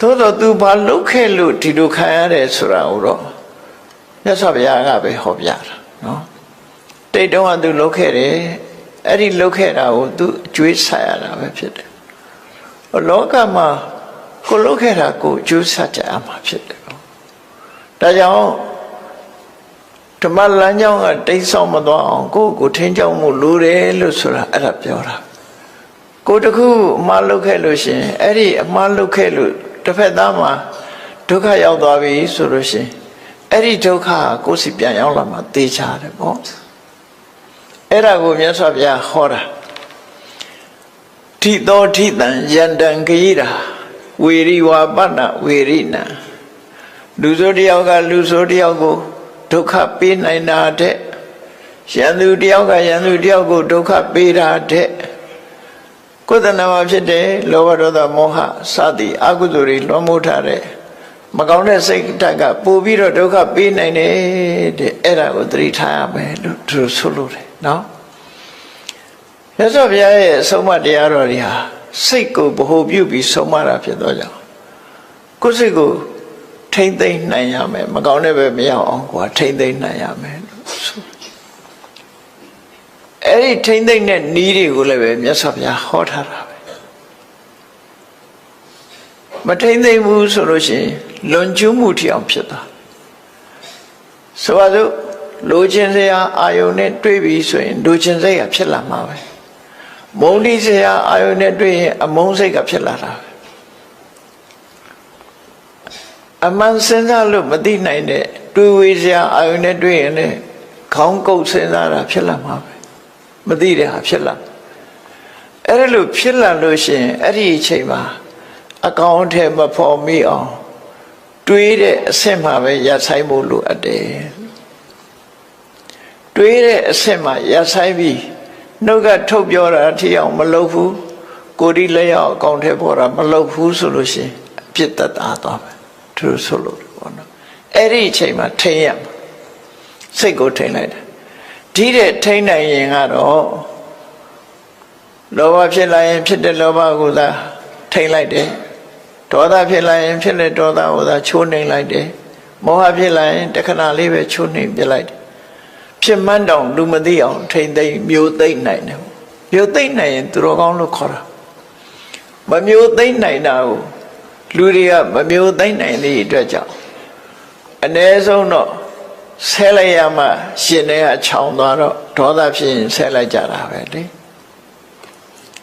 သို့တော့သူဘာလှုပ်ခဲ့လို့ဒီလိုခံရတယ်ဆိုတာကိုတော့မြတ်စွာဘုရားကပဲဟောပြတာနော်တိတ်တုံးကသူလှုပ်ခဲ့တယ်အဲ့ဒီလှုပ်ခဲ့တာကိုသူအကျွေးဆက်ရတာပဲဖြစ်တယ်လောကမှာကိုလှုပ်ခဲ့တာကိုအကျွေးဆက်ကြရမှာဖြစ်တယ်ဒါကြောင့်ဓမ္မလမ်းကြောင်းကတိတ်ဆောက်မသွားအောင်ကိုထိန်းချောင်းမှုလိုတယ်လို့ဆိုတာအဲ့ဒါပြောတာကိုတခုအမှားလုပ်ခဲ့လို့ရှင်အဲ့ဒီအမှားလုပ်ခဲ့လို့တစ်ဖက်သားမှာဒုက္ခရောက်သွားပြီဆိုလို့ရှင်အဲ့ဒီဒုက္ခကိုစီပြန်ရောက်လာမှသိချတယ်ပေါ့အဲ့ဒါကိုမြတ်စွာဘုရားဟောတာထိသောထိတံယန္တံဂိရာဝေရိဝါပနဝေရိနံလူဆိုတယောက်ကလူဆိုတယောက်ကိုဒုက္ခပေးနိုင်တာတဲ့ရန်သူတယောက်ကရန်သူတယောက်ကိုဒုက္ခပေးတာတဲ့ကိုယ်တဏ္ဍာမှာဖြစ်တဲ့လောဘဒေါသမောဟစသည်အကုသိုလ်တွေလွှမ်းမိုးထားတဲ့မကောင်းတဲ့စိတ်ဓာတ်ကပို့ပြီးတော့ဒုက္ခပေးနိုင်တယ်တဲ့အဲ့ဒါကိုသတိထားရမယ်လို့သူဆိုလို့တယ်နော်မြတ်စွာဘုရားရဲ့အဆုံးအမတရားတော်တွေဟာစိတ်ကိုဗဟိုပြုပြီးဆုံးမတာဖြစ်တော့ကြောင့်ကိုယ်စိတ်ကိုထိမ့်သိမ့်နိုင်ရမယ်မကောင်းတဲ့ဘက်မရောက်အောင်ကိုယ်ထိမ့်သိမ့်နိုင်ရမယ်လို့ဆိုအဲ့ဒီထိမ့်သိမ့်တဲ့နည်းတွေကိုလည်းပဲမြတ်စွာဘုရားဟောထားတာပဲမထိမ့်သိမ့်ဘူးဆိုလို့ရှိရင်လွန်ကျူးမှုထီအောင်ဖြစ်သွားဆိုပါစို့လိုချင်စရာအာယုန်နဲ့တွေ့ပြီဆိုရင်လိုချင်စိတ်ကဖြစ်လာမှာပဲမုန်းတိစရာအာယုန်နဲ့တွေ့ရင်အမုန်းစိတ်ကဖြစ်လာတာပဲအမှန်စဉ်းစားလို့မသိနိုင်တဲ့တွေးဝေးစရာအာယုန်နဲ့တွေ့ရင်လည်းခေါင်းကုပ်စဉ်းစားတာဖြစ်လာမှာပဲမသိတဲ့ဟာဖြစ်လာ အဲ့ဒါလို့ဖြစ်လာလို့ရှိရင်အဲ့ဒီအချိန်မှာအကောင်အထည်မဖော်မိအောင်တွေးတဲ့အဆင့်မှာပဲရဆိုင်ဖို့လိုအပ်တယ်တွေးတဲ့အဆင့်မှာရဆိုင်ပြီးနှုတ်ကထုတ်ပြောတာအထီအောင်မလုပ်ဘူးကိုယ်ဒီလက်ရောက်အကောင်အထည်ပေါ်တာမလုပ်ဘူးဆိုလို့ရှိရင်အပြစ်တတ်တာသွားမယ်သူတို့ဆိုလို့ပေါ့နော်အဲ့ဒီအချိန်မှာထိန်းရမှာစိတ်ကိုထိန်းလိုက်တယ်ဒီတဲ့ထိန်းနိုင်ရင်ကတော့လောဘဖြစ်လာရင်ဖြစ်တဲ့လောဘကိုသာထိန်းလိုက်တယ်ဒေါသဖြစ်လာရင်ဖြစ်တဲ့ဒေါသကိုသာချိုးနှိမ်လိုက်တယ်မောဟဖြစ်လာရင်တခဏလေးပဲချိုးနှိမ်ပြလိုက်တယ်ဖြစ်မှန်းတောင်လူမသိအောင်ထိမ့်သိမ့်မျိုးသိမ့်နိုင်တယ်မျိုးသိမ့်နိုင်ရင်သူတော်ကောင်းလို့ခေါ်တာမမျိုးသိမ့်နိုင်တာကိုလူတွေကမမျိုးသိမ့်နိုင်တဲ့အတွက်ကြောင့်အ ਨੇ ဆုံးတော့ဆဲလိုက်ရမှရှင်တွေကခြောင်သွားတော့ဒေါသဖြစ်ရင်ဆဲလိုက်ကြတာပဲလေ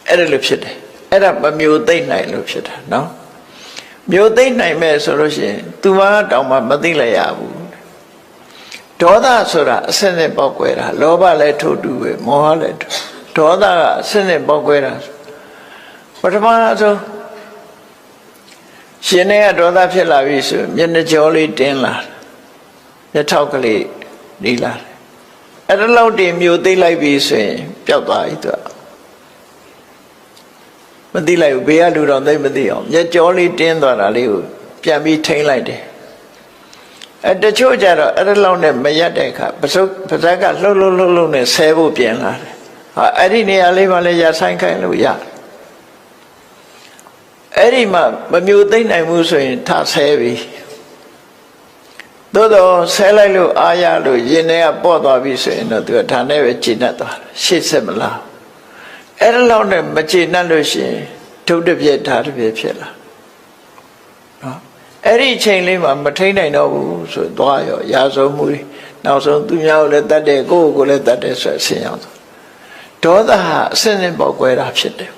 အဲ့ဒါလို့ဖြစ်တယ်အဲ့ဒါမမျိုးသိမ့်နိုင်လို့ဖြစ်တာနော်မျိုးသိမ့်နိုင်မဲ့ဆိုလို့ရှိရင်သူမတောင်မှမသိလိုက်ရဘူးဒေါသဆိုတာအစနဲ့ပေါက်ကွဲတာလောဘလည်းထို့တူပဲမောဟလည်းဒေါသကအစနဲ့ပေါက်ကွဲတာပထမဆုံးရှင်တွေကဒေါသဖြစ်လာပြီဆိုမျက်နှာကြောလေးတင်းလာမျက်ထောက်ကလေးနေလာအဲ့ဒါလောက်တည်းမျိုးသိလိုက်ပြီဆိုရင်ပျောက်သွားပြီသူကမသိလိုက်ဘူးဘေးကလူတော်သိမသိအောင်မျက်ကြောလေးတင်းသွားတာလေးကိုပြန်ပြီးထိန်းလိုက်တယ်တချို့ကြတော့အဲ့ဒါလောက်နဲ့မရက်တဲ့အခါပစုပါဇက်ကလှုပ်နဲ့ဆဲဖို့ပြင်လာတယ်ဟာအဲ့ဒီနေရာလေးမှလည်းရဆိုင်ခိုင်းလို့ရအဲ့ဒီမှာမမျိုးသိမ့်နိုင်ဘူးဆိုရင်ထဆဲပြီသို့တော့ဆဲလိုက်လို့အာရလို့ရင်ထဲကပေါ့သွားပြီဆိုရင်တော့သူကဒါနဲ့ပဲကျေနပ်သွားတယ်ရှေ့ဆက်မလားအဲ့ဒါလောက်နဲ့မကျေနပ်လို့ရှိရင်ဒုတ်တစ်ပြက်ဓာတ်တစ်ပြက်ဖြစ်လာနော်အဲ့ဒီအချိန်လေးမှာမထိန်နိုင်တော့ဘူးဆိုသွားရောရာဇုံမှုနောက်ဆုံးသူများကိုလည်းတတ်တယ်ကိုယ့်ကိုယ်လည်းတတ်တယ်ဆိုအဆင်ရောက်သွားဒေါသဟာအစင်းပေါက်ကွဲတာဖြစ်တယ်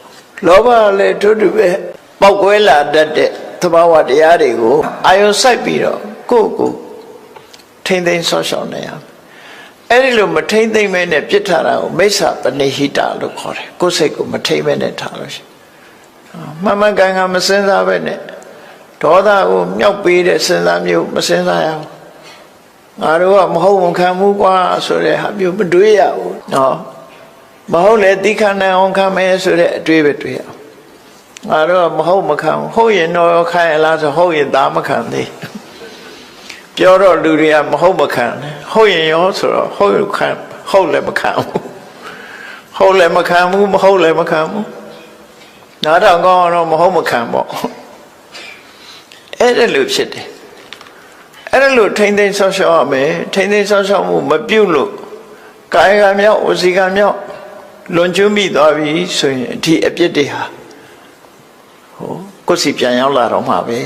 လောဘလည်းတို့တူပဲပေါက်ကွဲလာတတ်တဲ့သဘာဝတရားတွေကိုအာယုံစိုက်ပြီးတော့ကိုယ့်ကိုထိမ့်သိမ်းဆော့ရှောင်နေရအဲ့ဒီလိုမထိမ့်သိမ်းမဲနဲ့ပြစ်ထားတာကိုမိစ္ဆာပနိဟိတလို့ခေါ်တယ်ကိုယ်စိတ်ကိုမထိမ့်မဲနဲ့ထားလို့ရှိမှန်မှန်ကန်ကန်မစင်စားပဲနဲ့ဒေါသကိုမြောက်ပေးတဲ့စဉ်းစားမျိုးမစဉ်းစားရဘူးငါတို့ကမဟုတ်ဝန်ခံမှုကွာဆိုတဲ့ဟာမျိုးမတွေးရဘူးနော်မဟုတ်လေတိခဏအောင်ခံမယ်ဆိုတဲ့အတွေးပဲတွေးရငါတို့ကမဟုတ်မခံဟုတ်ရင်တော့ခံရလားဆိုဟုတ်ရင်သားမခံသေးပြောတော့လူတွေကမဟုတ်မခံဟုတ်ရင်ရောဆိုတော့ဟုတ်ခံဟုတ်လည်းမခံဘူးဟုတ်လည်းမခံဘူးမဟုတ်လည်းမခံဘူးနားထောင်ကောင်းတော့မဟုတ်မခံပေါ့အဲ့ဒါလို့ဖြစ်တယ်အဲ့ဒါလို့ထိမ့်သိမ်းဆောက်ရှောက်ရမယ်ထိမ့်သိမ်းဆောက်ရှောက်မှုမပြုတ်လို့ကာယကမြောက်ဝစီကမြောက်လွန်ကျွမိသွားပြီဆိုရင်ဒီအပြစ်တွေဟာကိုယ်စီပြန်ရောက်လာတော့မှာပဲ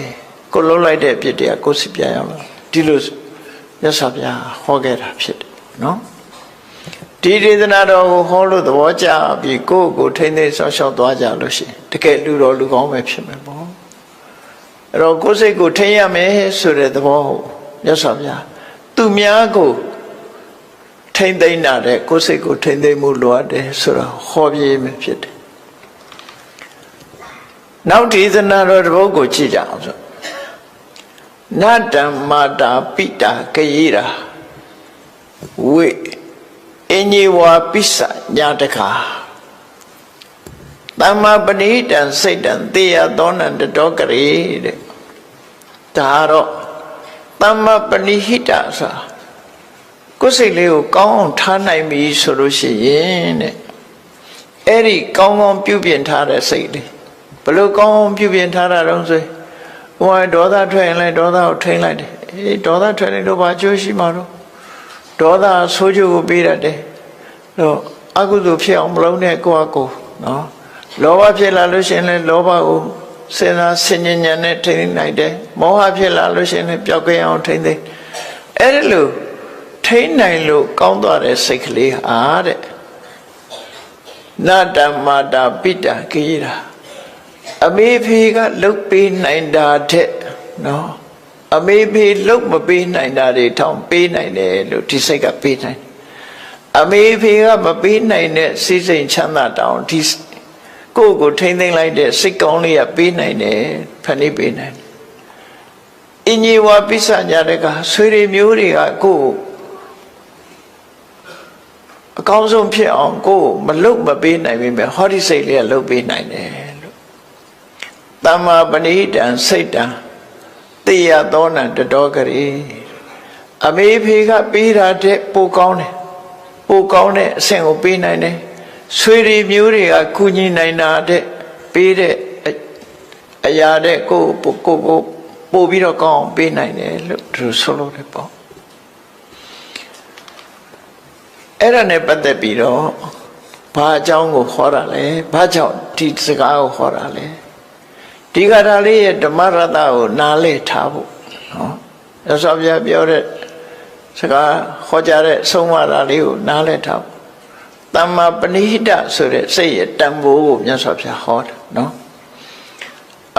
ကိုလုံးလိုက်တဲ့အပြစ်တွေကကိုယ်စီပြန်ရောက်လာဒီလိုမြတ်စွာဘုရားဟောခဲ့တာဖြစ်တယ်နော်ဒီဒေသနာတော်ကိုဟောလို့သဘောကျပြီးကိုယ့်ကိုထိမ့်သိမ်းဆောက်ရှောက်သွားကြလို့ရှိရင်တကယ်လူတော်လူကောင်းပဲဖြစ်မယ်ပေါ့အဲ့တော့ကိုယ်စိတ်ကိုထိန်းရမယ်ဆိုတဲ့သဘောကိုမြတ်စွာဘုရားသူများကိုထိမ့်သိမ်းတာတဲ့ကိုယ်စိတ်ကိုထိမ့်သိမ်းမှုလိုအပ်တယ်ဆိုတော့ဟောပြမယ်ဖြစ်တယ်နောက်ဒေသနာတော်တစ်ပုဒ်ကိုကြည့်ကြအောင်ဆိုနတ္တမာတာပိတာကရေရာဝိအညေဝါပိစညာတခါသမ္မာပဏိတံစိတ်တံသေယသောနံတတောကရေတဲ့ဒါတော့သမ္မာပဏိဟိတဆိုကိုယ်စိတ်လေးကိုကောင်းအောင်ထားနိုင်ပြီဆိုလို့ရှိရင်တဲ့အဲ့ဒီကောင်းကောင်းပြုပြင်ထားတဲ့စိတ်လေးဘလို့ကောင်းကောင်းပြုပြင်ထားတာတော့ဆိုဟိုဒေါသထွက်ရင်လည်းဒေါသကိုထိန်းလိုက်တယ်အေးဒေါသထွက်နေတော့ဘာကျိုးရှိမှာတော့ဒေါသဆိုးကျိုးကိုပေးတတ်တယ်တော့အကုသိုလ်ဖြစ်အောင်မလုပ်နဲ့ကိုယ့်အကိုနော်လောဘဖြစ်လာလို့ရှိရင်လည်းလောဘကိုစဉ်းစားဆင်ញဉာဏ်နဲ့ထိန်းနိုင်တယ်မောဟဖြစ်လာလို့ရှိရင်လည်းပျောက်ကင်းအောင်ထိန်းသိမ်းအဲ့ဒါလို့ထိန်းနိုင်လို့ကောင်းသွားတဲ့စိတ်ကလေးဟာတဲ့နတ္တမာတာပိတာကိရာအမေဖေကလုတ်ပေးနိုင်တာတဲ့နော်အမေဖေလုတ်မပေးနိုင်တာတွေထောင်ပေးနိုင်တယ်လို့ဒီစိတ်ကပေးနိုင်အမေဖေကမပေးနိုင်တဲ့စိတ်စိမ်ချမ်းသာတောင်ဒီ ကိုယ့်ကိုထိမ့်သိမ့်လိုက်တဲ့စိတ်ကောင်းလေးကပေးနိုင်တယ်ဖန်တီးပေးနိုင်တယ်အင်ကြီးဝါပိဿညာတကဆွေတွေမျိုးတွေကကိုယ့်အကောင်းဆုံးဖြစ်အောင်ကိုယ်မလုပ်မပေးနိုင်ပေမဲ့ဟောဒီစိတ်လေးကလုပ်ပေးနိုင်တယ်လို့တမ္မာပဏိတံစိတ်တံတေယသောနံတတော်ကလေးအမေဖေကပေးတာတဲ့ပိုကောင်းတယ်ပိုကောင်းတဲ့အဆင့်ကိုပေးနိုင်တယ်ဆွေတွေမျိုးတွေကကုညီနိုင်တာတဲ့ပေးတဲ့အရာတဲ့ကိုပို့ပြီးတော့ကောင်းအောင်ပေးနိုင်တယ်လို့သူဆိုလို့တယ်ပေါ့အဲ့ဒါနဲ့ပတ်သက်ပြီးတော့ဘာအကြောင်းကိုခေါ်တာလဲဘာကြောင့်ဒီစကားကိုခေါ်တာလဲဒီကထာလေးရဲ့ဓမ္မရတ္တကိုနားလည်ထားဖို့နော်ရသော်ပြပြောတဲ့စကားခေါ်ကြတဲ့ဆုံးမတာလေးကိုနားလည်ထားဖို့တမ္မာပဏိဟိတဆိုတဲ့စိတ်ရဲ့တန်ဖိုးကိုမြတ်စွာဘုရားဟောတာနော်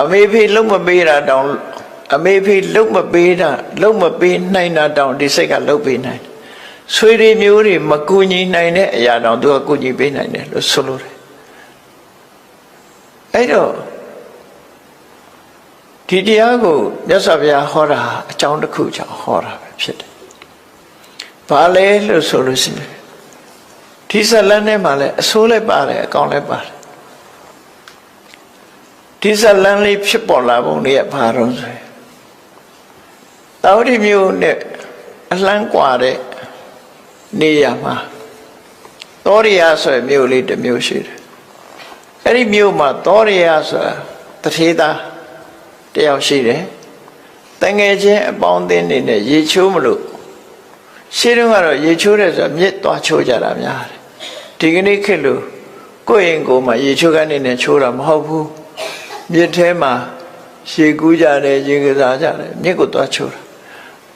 အမေဖေလုံးမပေးတာတောင်အမေဖေလုံးမပေးတာလုံးမပေးနိုင်တာတောင်ဒီစိတ်ကလုံးပေးနိုင်တယ်ဆွေတွေမျိုးတွေမကူညီနိုင်တဲ့အရာတောင်သူကကူညီပေးနိုင်တယ်လို့ဆိုလိုတယ်အဲ့တော့ဒီတရားကိုမြတ်စွာဘုရားဟောတာအကြောင်းတစ်ခုကြောင့်ဟောတာပဲဖြစ်တယ်ဘာလဲလို့ဆိုလို့ရှိရင်ဒီဇလန်ထဲမှာလည်းအဆိုးလည်းပါတယ်အကောင်းလည်းပါတယ်ဒီဇလန်လေးဖြစ်ပေါ်လာပုံလေးကဘာတော့ဆိုရင်တာဝတိမျိုးနဲ့အလှမ်းกว่าတဲ့နေရမှာသောရိယဆိုတဲ့မြို့လေးတစ်မြို့ရှိတယ်အဲ့ဒီမြို့မှာသောရိယဆိုတာတထေသားတယောက်ရှိတယ်တငယ်ချင်းအပေါင်းအသင်းတွေနဲ့ရေချိုးမလို့ရှင်းတော့ကတော့ရေချိုးတယ်ဆိုတာမြစ်သွားချိုးကြတာများတယ်ဒီကနေ့ခေတ်လို့ကိုယ့်ရင်ကိုယ်မှာရေချိုးကနေနဲ့ချိုးတာမဟုတ်ဘူးမြစ်ထဲမှာရှည်ကူးကြတယ်ရေကစားကြတယ်မြစ်ကိုသွားချိုးတာ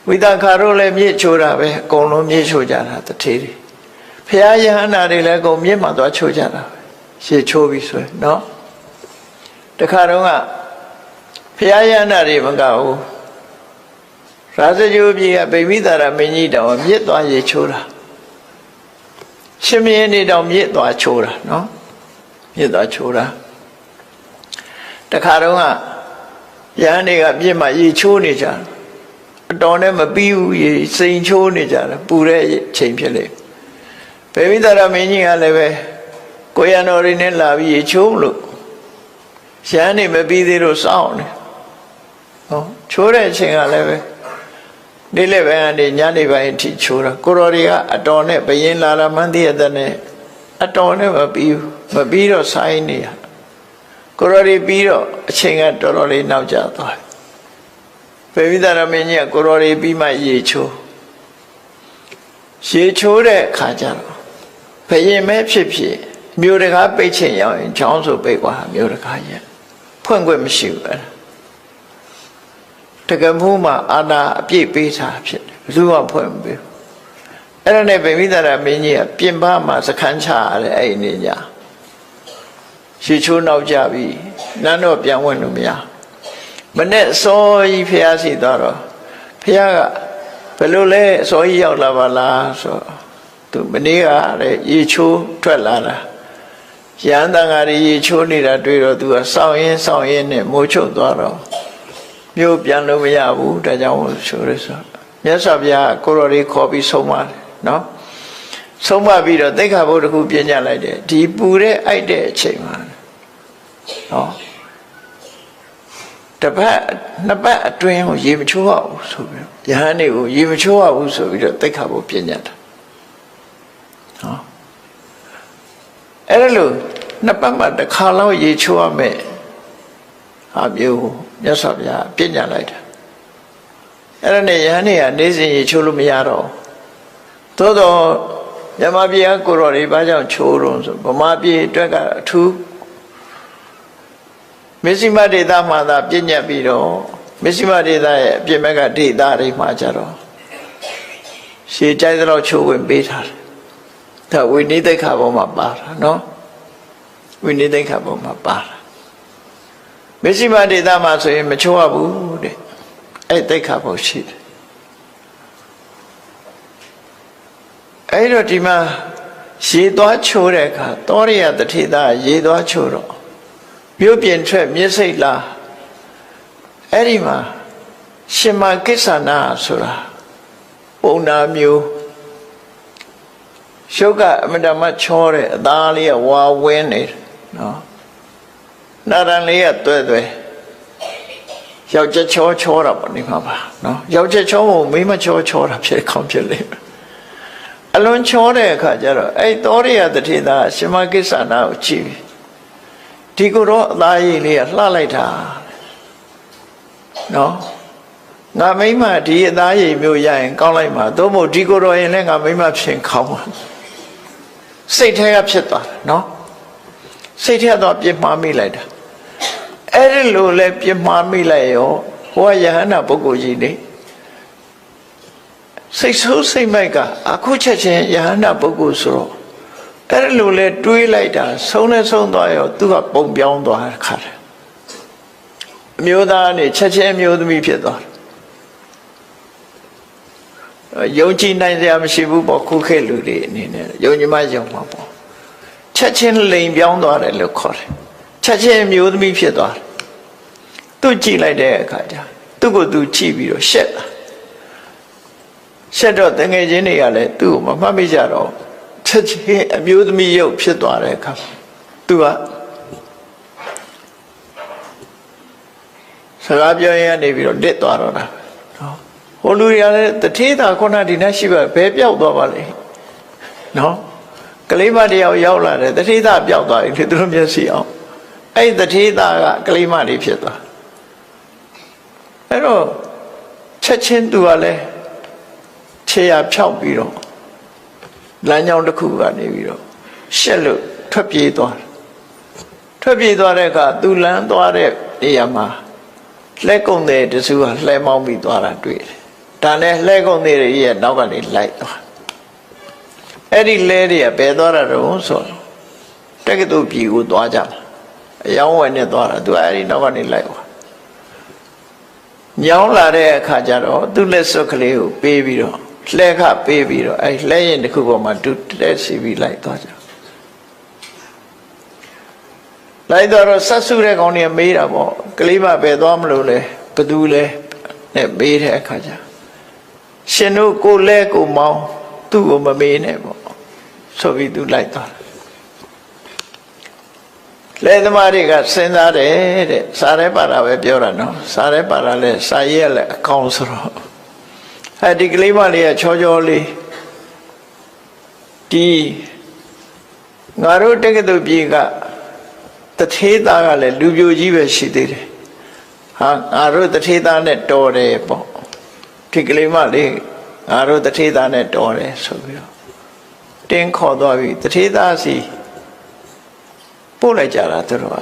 ဝိသခါတို့လည်းမြစ်ချိုးတာပဲအကုန်လုံးမြစ်ချိုးကြတာတထေးတွေဖရာယဟန္တာတွေလည်းအကုန်မြစ်မှာသွားချိုးကြတာပဲရှည်ချိုးပြီးဆိုရင်နော်တခါတော့ကဖရာယဟန္တာတွေမကဘူးရာဇဂိုပြည်ကဗိမိသာရမင်းကြီးတောင်မြစ်သွားရေချိုးတာရှင်မင်းနေတောင်မြစ်သွားချိုးတာနော်မြစ်သွားချိုးတာတခါတော့ကယဟန်တွေကမြစ်မှာရေချိုးနေကြအတော်နဲ့မပြီးဘူးရေစိန်ချိုးနေကြတယ်ပူတဲ့ချိန်ဖြစ်လေဗိမိသာရမင်းကြီးကလည်းပဲကိုရံတော်တွေနဲ့လာပြီးရေချိုးလို့ယဟန်တွေမပြီးသေးလို့စောင့်နေဟောချိုးတဲ့အချိန်ကလည်းပဲနေ့လည်းပဲအနေညနေပိုင်းထိချိုးတာကိုတော်တွေကအတော်နဲ့ဘယင်းလာလာမှန်းသိရတဲ့နဲ့အတော်နဲ့မပြီးတော့ဆိုင်းနေရကိုတော်တွေပြီးတော့အချိန်ကတော်တော်လေးနောက်ကျသွားတယ်ဗေမိသာရမင်းကြီးကကိုတော်တွေပြီးမှရေချိုးတဲ့အခါကျတော့ဘယင်းမဲဖြစ်ဖြစ်မြို့တကားပိတ်ချင်ရောက်ရင်ချောင်းဆိုပိတ်သွားမြို့တကားရဲ့ဖွင့်ခွင့်မရှိဘူးအဲ့တကမှုမှာအာနာအပြည့်ပေးတာဖြစ်တယ်ဘယ်သူမှဖွင့်မပေးဘူးအဲ့ဒါနဲ့ဗေမိသာရမင်းကြီးကပြင်ပမှာစခန်းချရတယ်အဲ့ဒီနေညရေချိုးနောက်ကြပြီနန်းတော့ပြန်ဝင်လို့မရမနဲ့စောကြီးဖះစီသွားတော့ဖះကဘယ်လိုလဲစောကြီးရောက်လာပါလားဆိုသူမနေ့ကတဲ့ရေချိုးထွက်လာတာရဟန်းတန်ဃာတွေရေချိုးနေတာတွေ့တော့သူကစောင့်ရင်းနဲ့မိုးချုပ်သွားတော့မြို့ပြန်လို့မရဘူးဒါကြောင့်ချိုးရဆိုမြတ်စွာဘုရားကိုရော်လေးခေါ်ပြီးဆုံးမတယ်နော်ဆုံးမပြီးတော့သိက္ခာပုဒ်တစ်ခုပြညတ်လိုက်တယ်ဒီပူတဲ့အိုက်တဲ့အချိန်မှာနော်တစ်ပတ်နှစ်ပတ်အတွင်းကိုရေမချိုးရဘူးဆိုပြီးယဟန်တွေကိုရေမချိုးရဘူးဆိုပြီးတော့သိက္ခာပုဒ်ပြညတ်တာနော်အဲ့ဒါလို့နှစ်ပတ်မှတစ်ခါလောက်ရေချိုးရမယ်ဟာမျိုးမြတ်စွာဘုရားပြညတ်လိုက်တာအဲ့ဒါနဲ့ယဟန်တွေကနေ့စဉ်ရေချိုးလို့မရတော့သို့တော့မြန်မာပြည်ကကိုတော်တွေဘာကြောင့်ချိုးတော့ဆိုဗမာပြည်အတွက်ကအထူးမစ္စည်းမဒေသမှာသာပြည့်ညတ်ပြီးတော့မစ္စည်းမဒေသရဲ့အပြစ်မဲ့ကဒေသတွေမှာကြတော့ရှေးကြိုက်တော့ချိုးဝင်ပေးထားတယ်ဒါဝိနည်းသိက္ခာပေါ်မှာပါတာနော်ဝိနည်းသိက္ခာပေါ်မှာပါတာမစ္စည်းမဒေသမှာဆိုရင်မချိုးရဘူးတဲ့အဲ့သိက္ခာပေါ်ရှိတယ်အဲ့တော့ဒီမှာရေသွားချိုးတဲ့အခါသောရိယတထေသားရေသွားချိုးတော့ မြို့ပြင်ထွက်မြစ်စိတ်လားအဲ့ဒီမှာရှင်မကိစ္ဆနာဆိုတာပုံနာမျိုးရှုပ်ကအမတမချောတဲ့အသားလေးကဝါဝင်းနေတယ်နော်နာရန်လေးကတွဲတွဲယောက်ျားချောချောတာပေါ့နေမှာပါနော်ယောက်ျားချောကိုမိန်းမချောချောတာဖြစ်ခေါင်းဖြစ်လိမ့်မယ်အလွန်ချောတဲ့အခါကျတော့အဲ့သောရိယတထေသာရှင်မကိစ္ဆနာကိုကြည့်ပြီဒီကိုတော့အသားရည်လေးကလှလိုက်တာနော်ငါမိမဒီအသားရည်မျိုးရရင်ကောင်းလိုက်မှာသို့မဟုတ်ဒီကိုတော့ရင်လည်းငါမိမဖြစ်ခေါင်းပါစိတ်ထဲကဖြစ်သွားတယ်နော်စိတ်ထဲတော့ပြစ်မှားမိလိုက်တာအဲ့ဒီလိုလဲပြစ်မှားမိလိုက်ရောဟိုကယဟန္တာပုဂ္ဂိုလ်ကြီးနေစိတ်ဆိုးစိတ်မိုက်ကအခုချက်ချင်းယဟန္တာပုဂ္ဂိုလ်ဆိုတော့အဲ့ဒီလိုလဲတွေးလိုက်တာဆုံးနဲ့ဆုံးသွားရောသူကပုံပြောင်းသွားတဲ့ခါတယ်အမျိုးသားနဲ့ချက်ချင်းအမျိုးသမီးဖြစ်သွားတယ်ယုံကြည်နိုင်စရာမရှိဘူးပေါ့ခုခေတ်လူတွေအနေနဲ့ယုံကြည်မှယုံမှာပေါ့ချက်ချင်းလိန်ပြောင်းသွားတယ်လို့ခေါ်တယ်ချက်ချင်းမျိုးသမီးဖြစ်သွားတယ်သူကြည့်လိုက်တဲ့အခါကျသူ့ကိုသူကြည့်ပြီးတော့ရှက်တာရှက်တော့တငယ်ချင်းတွေကလည်းသူ့ကိုမမှတ်မိကြတော့ချက်ချင်းအမျိုးသမီးရုပ်ဖြစ်သွားတဲ့အခါသူကစကားပြောရင်ကနေပြီးတော့တစ်သွားတော့တာဟိုလူတွေကလည်းတထေးသာခုနဒီနေ့ရှိပါဘယ်ပြောက်သွားပါလဲနော်ကလေးမတယောက်ရောက်လာတယ်တထေးသာပြောက်သွားပြီသူတို့မျက်စိအောင်အဲ့တထေးသာကကလေးမလေးဖြစ်သွားအဲ့တော့ချက်ချင်းသူကလည်းခြေရဖြောက်ပြီးတော့လမ်းကြောင်းတစ်ခုကနေပြီးတော့ရှက်လို့ထွက်ပြေးသွားတယ်ထွက်ပြေးသွားတဲ့အခါသူလမ်းသွားတဲ့နေရာမှာလှဲကုန်တဲ့တစုကလှဲမောင်းပြီးသွားတာတွေ့တယ်ဒါနဲ့လှဲကုန်တဲ့ရဲ့နောက်ကနေလိုက်သွားအဲ့ဒီလဲတွေကဘယ်သွားတာတော့ဆိုတက္ကသိုလ်ပြည်ကိုသွားကြမှာအယောင်းဝယ်နဲ့သွားတာသူအဲ့ဒီနောက်ကနေလိုက်သွားညောင်းလာတဲ့အခါကျတော့သူ့လက်စွပ်ကလေးကိုပေးပြီးတော့လှဲခပေးပြီးတော့အဲ့လှဲရင်တစ်ခုပေါ်မှာသူတက်စီပြီးလိုက်သွားကြလိုက်တော့ဆက်စုတဲ့ကောင်တွေမေးတာပေါ့ကလေးမပဲသွားမလို့လဲဘသူလဲနဲ့မေးတဲ့အခါကျရှင်တို့ကိုလဲကိုမောင်းသူ့ကိုမမေးနဲ့ပေါ့ဆိုပြီးသူလိုက်သွားလဲသမားတွေကစဉ်းစားတယ်တဲ့စားရဲပါတာပဲပြောတာနော်စားရဲပါတာလဲစာရေးရလဲအကောင်ဆိုတော့အဲဒီကလေးမလေးကချောချောလေးဒီငါတို့တက္ကသိုလ်ပြည်ကတထေးသားကလည်းလူပြိုကြီးပဲရှိသေးတယ်ဟာငါတို့တထေးသားနဲ့တော်တယ်ပေါ့ဒီကလေးမလေးငါတို့တထေးသားနဲ့တော်တယ်ဆိုပြီးတော့တင်းခေါ်သွားပြီတထေးသားစီပို့လိုက်ကြတာသူတို့က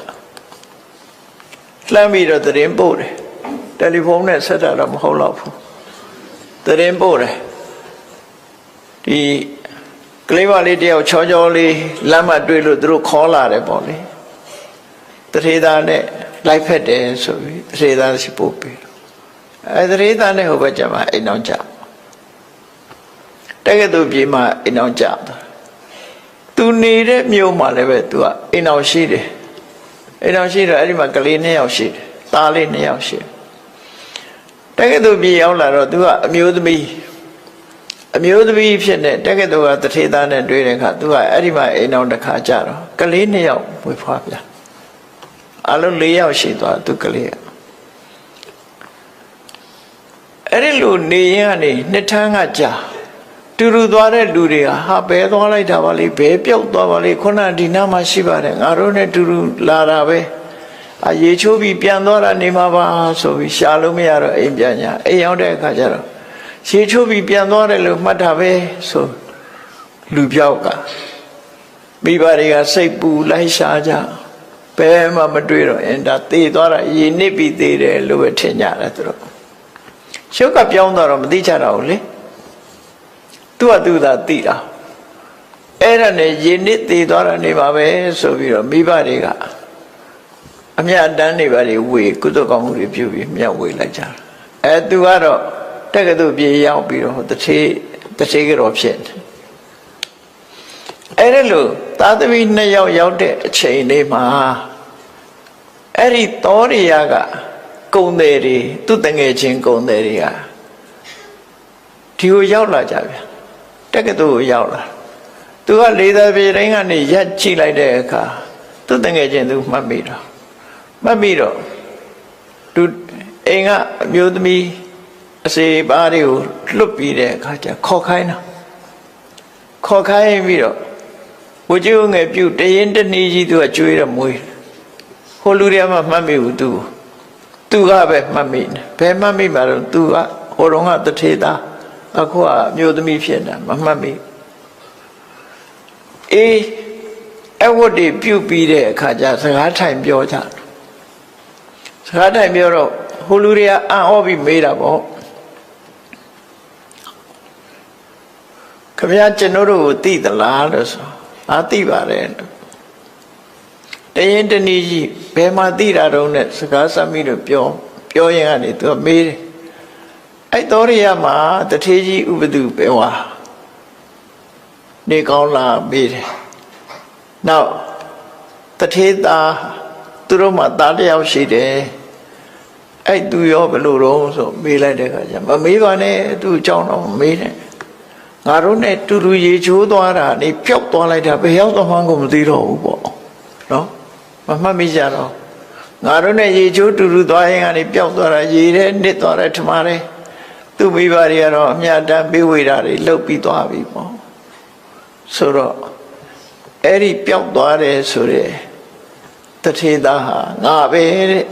လှမ်းပြီးတော့သတင်းပို့တယ်တယ်လီဖုန်းနဲ့ဆက်တာတော့မဟုတ်တော့ဘူးသတင်းပို့တယ်ဒီကလေးမလေးတယောက်ချောချောလေးလမ်းမတွေ့လို့သူတို့ခေါ်လာတယ်ပေါ့လေတထေးသားနဲ့လိုက်ဖက်တယ်ဆိုပြီးတထေးသားရှိပို့ပြီးတထေးသားနဲ့ဟိုဘက်ကျမှအိမ်အောင်ကြတက္ကသိုလ်ပြည်မှာအိမ်အောင်ကြသူနေတဲ့မြို့မှာလည်းပဲသူကအိမ်အောင်ရှိတယ်အိမ်အောင်ရှိတော့အဲ့ဒီမှာကလေး2ယောက်ရှိတယ်သားလေး2ယောက်ရှိတယ်တက္ကသိုလ်ပြည်ရောက်လာတော့သူကအမျိုးသမီးဖြစ်နေတက္ကသိုလ်ကတထေးသားနဲ့တွေ့တဲ့အခါသူကအဲ့ဒီမှာအိမ်အောင်တစ်ခါကြတော့ကလေး2ယောက်ဝေဖွားပြန်အလုံး4ယောက်ရှိသွားသူကလေးအဲ့ဒီလိုနေရင်ကနေနှစ်ထန်းကကြာတူတူသွားတဲ့လူတွေကဟာဘဲသွားလိုက်တာပါလေဘဲပြောက်သွားပါလေခုနဒီနားမှာရှိပါတယ်ငါတို့နဲ့တူတူလာတာပဲရေချိုးပြီးပြန်သွားတာနေမှာပါဆိုပြီးရှာလို့မရတော့အိမ်ပြန်ညာအိမ်ရောက်တဲ့အခါကျတော့ရေချိုးပြီးပြန်သွားတယ်လို့မှတ်တာပဲဆိုလူပြောက်ကမိဘတွေကစိတ်ပူလိုက်ရှာကြဘယ်မှမတွေ့တော့အင်းဒါသေသွားတာရေနစ်ပြီးသေတယ်လို့ပဲထင်ကြတယ်သူတို့ရှုပ်ကပြောင်းသွားတော့မသိကြတော့ဘူးလေသူကသူသာသိတာအဲ့ဒါနဲ့ရေနစ်သေသွားတာနေပါပဲဆိုပြီးတော့မိဘတွေကအမြတ်တမ်းတွေပါတွေဝေကုသကောင်းမှုတွေပြုပြီးမြတ်ဝေလိုက်ကြတယ်သူကတော့တက္ကသိုလ်ပြေရောက်ပြီးတော့တထေးကတော့ဖြစ်တယ်အဲ့ဒါလို့သားသမီး2ယောက်ရောက်တဲ့အချိန်လေးမှာ အဲ့ဒီသောရိယကကုံတယ်တွေသူတငယ်ချင်းကုံတယ်တွေကဒီကိုရောက်လာကြဗျာတက္ကသိုလ်ကိုရောက်လာသူကလေသာပြေတိုင်းကနေရက်ကြည့်လိုက်တဲ့အခါသူတငယ်ချင်းသူမှတ်မိတော့သူအိမ်ကအမျိုးသမီးအစေပါးတွေကိုလွတ်ပြီးတဲ့အခါကျခေါ်ခိုင်းပြီးတော့ဝကြိုးငယ်ပြုတ်တရင်တနည်းကြီးသူကကျွေးရမွေးဟိုလူတွေကမှမှတ်မိဘူးသူကပဲမှတ်မိတယ်ဘယ်မှတ်မိမှာတော့သူကဟိုတုန်းကတထေသားအခုကအမျိုးသမီးဖြစ်တာမမှတ်မိအေးအဝတ်တွေပြုတ်ပြီးတဲ့အခါကျစကားထိုင်ပြောကြစကားထိုင်ပြောတော့ဟိုလူတွေကအံ့ဩပြီးမေးတာပေါ့ခင်ဗျားကျွန်တော်တို့ကိုသိသလားလို့ဆိုသိပါတယ်တရင်တနည်းကြီးဘယ်မှာသိတာတုံးနဲ့စကားဆက်မိလို့ပြောရင်ကနေသူကမေးတယ်အဲ့သောရိယမှာတထေးကြီးဥပဒုပဲဝါနေကောင်းလာမေးတယ်နောက်တထေးသားသူတို့မှသားတစ်ယောက်ရှိတယ်အဲ့သူရောဘယ်လိုတော့ဆိုမေးလိုက်တဲ့အခါကျမမေးပါနဲ့သူအကြောင်းတော့မမေးနဲ့ငါတို့နဲ့တူတူရေချိုးသွားတာနေပျောက်သွားလိုက်တာဘယ်ရောက်သွားမှန်းကိုမသိတော့ဘူးပေါ့နော်မမှတ်မိကြတော့ငါတို့နဲ့ရေချိုးတူတူသွားရင်ကနေပျောက်သွားတာရေထဲနစ်သွားတယ်ထမတယ်သူ့မိဘတွေကတော့အမြတ်တမ်းပေးဝေတာတွေလှုပ်ပြီးသွားပြီပေါ့ဆိုတော့အဲ့ဒီပျောက်သွားတယ်ဆိုတဲ့တထေသားဟာငါပဲတဲ့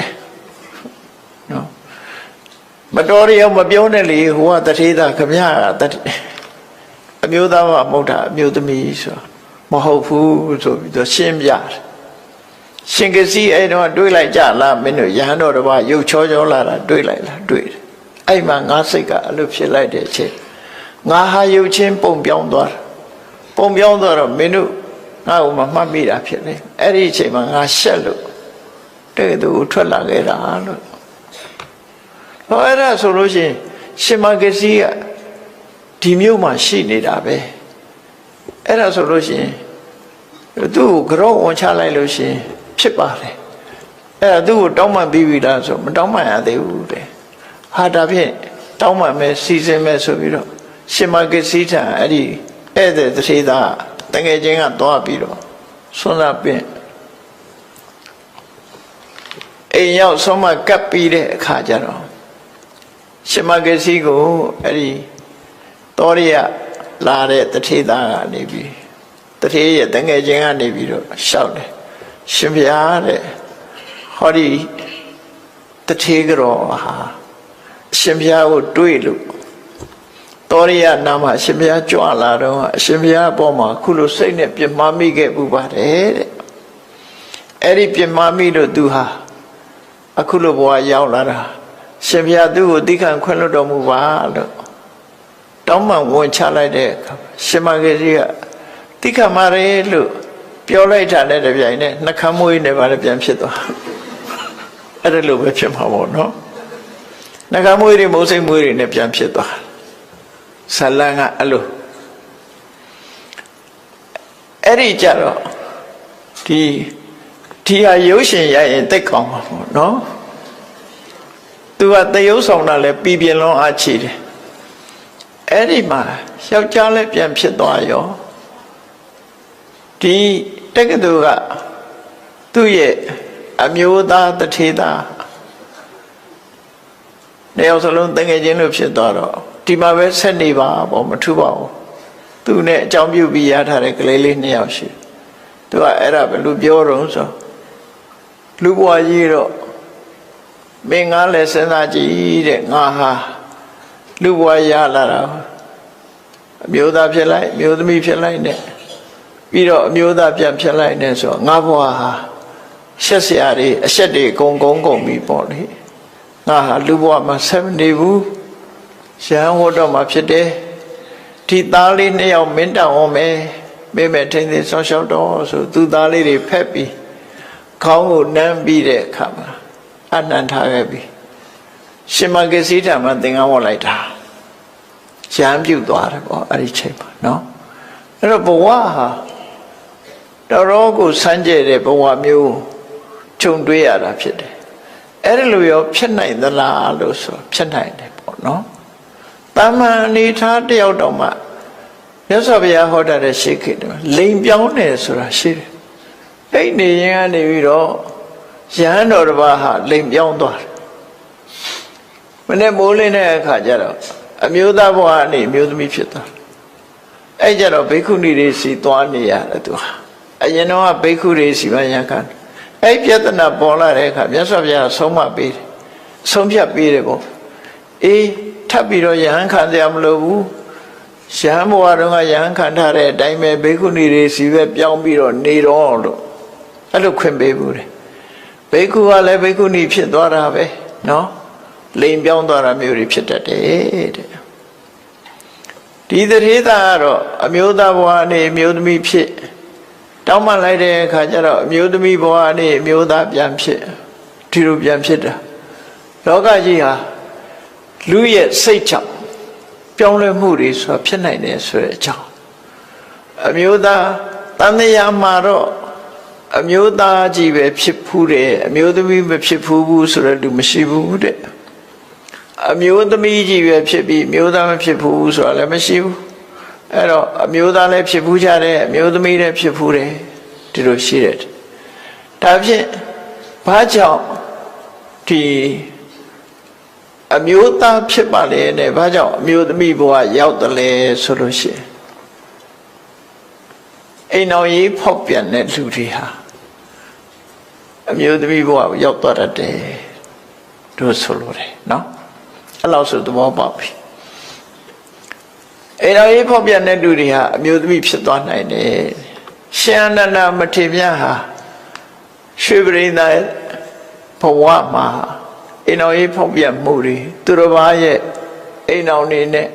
နော်မတော်ရအောင်မပြောနဲ့လေဟိုကတထေသားခမရအမျိုးသားမဟုတ်တာအမျိုးသမီးဆိုမဟုတ်ဘူးဆိုပြီးတော့ရှင်းပြတယ်ရှင်ကစီအဲ့တော့တွေးလိုက်ကြလားမင်းတို့ရဟန်းတော်တစ်ပါးရုပ်ချောလာတာတွေးလိုက်လားတွေးတယ်အဲ့မှာငါစိတ်ကအလိုဖြစ်လိုက်တဲ့အချိန်ငါဟာရုပ်ချင်းပုံပြောင်းသွားတော့မင်းတို့ငါ့ကိုမမှတ်မိတာဖြစ်လေအဲ့ဒီအချိန်မှာငါရှက်လို့တဲ့သူထွက်လာခဲ့တာလို့ဟောအဲ့ဒါဆိုလို့ရှိရင်ရှင်မကစီကဒီမြို့မှာရှိနေတာပဲအဲ့ဒါဆိုလို့ရှိရင်သူ့ကိုကြောဝန်ချလိုက်လို့ရှိရင်ဖြစ်ပါတယ်အဲ့ဒါသူ့ကိုတောင်းပန်ပြီးပြီလားဆိုမတောင်းပန်ရသေးဘူးတဲ့ဟာဒါဖြင့်တောင်းပန်မယ်စီစဉ်မယ်ဆိုပြီးတော့ရှင်မကစီထံအဲ့ဒီဧည့်သည်တထေသားတငယ်ချင်းကသွားပြီးတော့ဆွမ်းသာပင်အိမ်ရောက်ဆုံးမကပ်ပြီးတဲ့အခါကျတော့ရှင်မကစီကိုအဲ့ဒီသောရိယလာတဲ့တထေသားကနေပြီးတထေရဲ့တငယ်ချင်းကနေပြီးတော့ရှောက်တယ်ရှင်ဘုရားတဲ့ဟောဒီတထေကြောဟာရှင်ဘုရားကိုတွေးလို့သောရိယနာမရှင်ဘုရားကြွလာတော့အရှင်ဘုရားအပေါ်မှာခုလိုစိတ်နဲ့ပြမမိခဲ့ပူပါတယ်တဲ့အဲ့ဒီပြမမိလို့သူဟာအခုလိုဘဝရောက်လာတာရှင်ဘုရားသူ့ကိုသိခံခွင့်လွှတ်တော်မူပါလို့တောင်းပန်ဝန်ချလိုက်တဲ့အခါရှင်မဂေစီကသိခံပါတယ်လို့ပြောလိုက်တာနဲ့တပြိုင်နက်နှခမ်းမွေးနေပါလေပြန်ဖြစ်သွားအဲ့ဒါလိုပဲဖြစ်မှာပေါ့နော်နှခမ်းမွေးတွေမိုးစိမ်မွေးတွေနဲ့ပြန်ဖြစ်သွားဇလန်ကအဲ့လိုအဲ့ဒီကြတော့ဒီဟာရုပ်ရှင်ရရင်တိတ်ကောင်းမှာပေါ့နော်သူကတရုပ်ဆောင်တာလဲပြည်ပြင်းလုံးအားချီတယ်အဲ့ဒီမှာယောက်ျားလည်းပြန်ဖြစ်သွားရောဒီတက္ကသိုလ်ကသူ့ရဲ့အမျိုးသားတထေသားနေအောင်စလုံးတငယ်ချင်းလို့ဖြစ်သွားတော့ဒီမှာပဲဆက်နေပါပေါ့မထူပါဘူးသူနဲ့အကြောင်းပြုပြီးရထားတဲ့ကလေးလေး2ယောက်ရှိသူကအဲ့ဒါဘယ်လိုပြောတော့ဆိုလူဘွားကြီးတော့မင်းငါလည်းစဉ်းစားကြည့်တဲ့ငါဟာလူဘွားရလာတာအမျိုးသားဖြစ်လိုက်အမျိုးသမီးဖြစ်လိုက်နဲ့ပြီးတော့အမျိုးသားပြန်ဖြစ်လိုက်နဲ့ဆိုငါဘွားဟာရှက်စရာတွေအရှက်တွေကုန်ပြီပေါ့လေငါဟာလူဘွားမှာဆက်မနေဘူးရဟန်းဟောတော့မှာဖြစ်တယ်ဒီသားလေး2ယောက်မင်းတောင်းအောင်မယ်မိမဲ့ထင်းသေးဆောင်းရှောက်တော့ဆိုသူသားလေးတွေဖက်ပြီးခေါင်းကိုနမ်းပြီးတဲ့အခါမှာအနန္တထားခဲ့ပြီရှင်မဂေစီထံမှာသင်္ကန်းဝတ်လိုက်တာရံပြုတ်သွားတယ်ပေါ့အဲ့ဒီချိန်မှာနော်အဲ့တော့ဘဝဟာတော်တော်ကိုစမ်းကြဲတဲ့ဘဝမျိုး ခြုံတွေးရတာဖြစ်တယ်အဲ့ဒါလိုရောဖြစ်နိုင်သလားလို့ဆိုဖြစ်နိုင်တယ်ပေါ့နော်တာမန်အနေထားတယောက်တော့မှမြတ်စွာဘုရားဟောတဲ့ရှိခေတ်မှာလိန်ပြောင်းတယ်ဆိုတာရှိတယ်အဲ့နေရင်ကနေပြီးတော့ရဟန်းတော်တစ်ပါးဟာလိန်ပြောင်းသွားတယ်မနေ့မိုးလင်းတဲ့အခါကျတော့အမျိုးသားဘဝအနေအမျိုးသမီးဖြစ်သွားအဲ့ကြတော့ဘိက္ခုနီတွေစီသွားနေရတယ်သူဟာအရင်တော့ဘိက္ခုတွေစီမှရခံအဲ့ပြဿနာပေါ်လာတဲ့အခါမြတ်စွာဘုရားဆုံးမပေးတယ်ဆုံးဖြတ်ပေးတယ်ပေါ့အေးထပ်ပြီးတော့ယဟန်ခံကြမလို့ဘူးယဟန်ဘဝတုန်းကယဟန်ခံထားတဲ့အတိုင်းပဲဘိက္ခုနီတွေစီပဲပြောင်းပြီးတော့နေတော့လို့အဲ့လိုခွင့်ပေးဘူးတယ်ဘိက္ခုကလည်းဘိက္ခုနီဖြစ်သွားတာပဲနော်လိန်ပြောင်းသွားတာမျိုးတွေဖြစ်တတ်တယ်တဲ့ဒီသတိသားကတော့အမျိုးသားဘဝနဲ့အမျိုးသမီးဖြစ်တောင်းမှလိုက်တဲ့အခါကျတော့အမျိုးသမီးဘဝနဲ့အမျိုးသားပြန်ဖြစ်ဒီလိုပြန်ဖြစ်တာလောကကြီးဟာလူရဲ့စိတ်ကြောင့်ပြောင်းလဲမှုတွေဆိုတာဖြစ်နိုင်တယ်ဆိုတဲ့အကြောင်းအမျိုးသားတန်တရားမှာတော့အမျိုးသားကြီးပဲဖြစ်ဖူးတယ်အမျိုးသမီးမဖြစ်ဖူးဘူးဆိုတော့လူမရှိဘူးတဲ့အမျိုးသမီးကြီးပဲဖြစ်ပြီးအမျိုးသားမဖြစ်ဘူးဆိုတာလည်းမရှိဘူးအဲ့တော့အမျိုးသားလည်းဖြစ်ဖူးကြတယ်အမျိုးသမီးလည်းဖြစ်ဖူးတယ်ဒီလိုရှိတယ်ဒါဖြင့်ဘာကြောင့်ဒီအမျိုးသားဖြစ်ပါလေနဲ့ဘာကြောင့်အမျိုးသမီးဘဝရောက်တယ်လဲဆိုလို့ရှိရင်အိမ်တော်ကြီးဖောက်ပြန်တဲ့လူတွေဟာအမျိုးသမီးဘဝရောက်သွားတတ်တယ်တို့ဆိုလို့တယ်နော်အဲ့လောက်ဆိုသဘောပေါက်ပြီအိမ်တော်ကြီးဖောက်ပြန်တဲ့လူတွေဟာအမျိုးသမီးဖြစ်သွားနိုင်တယ်ရှင်အနန္ဒမထေရဟာရွှေပရိသတ်ဘဝမှာအိမ်တော်ကြီးဖောက်ပြန်မှုတွေသူတော်ဘာရဲ့အိမ်တော်နေနဲ့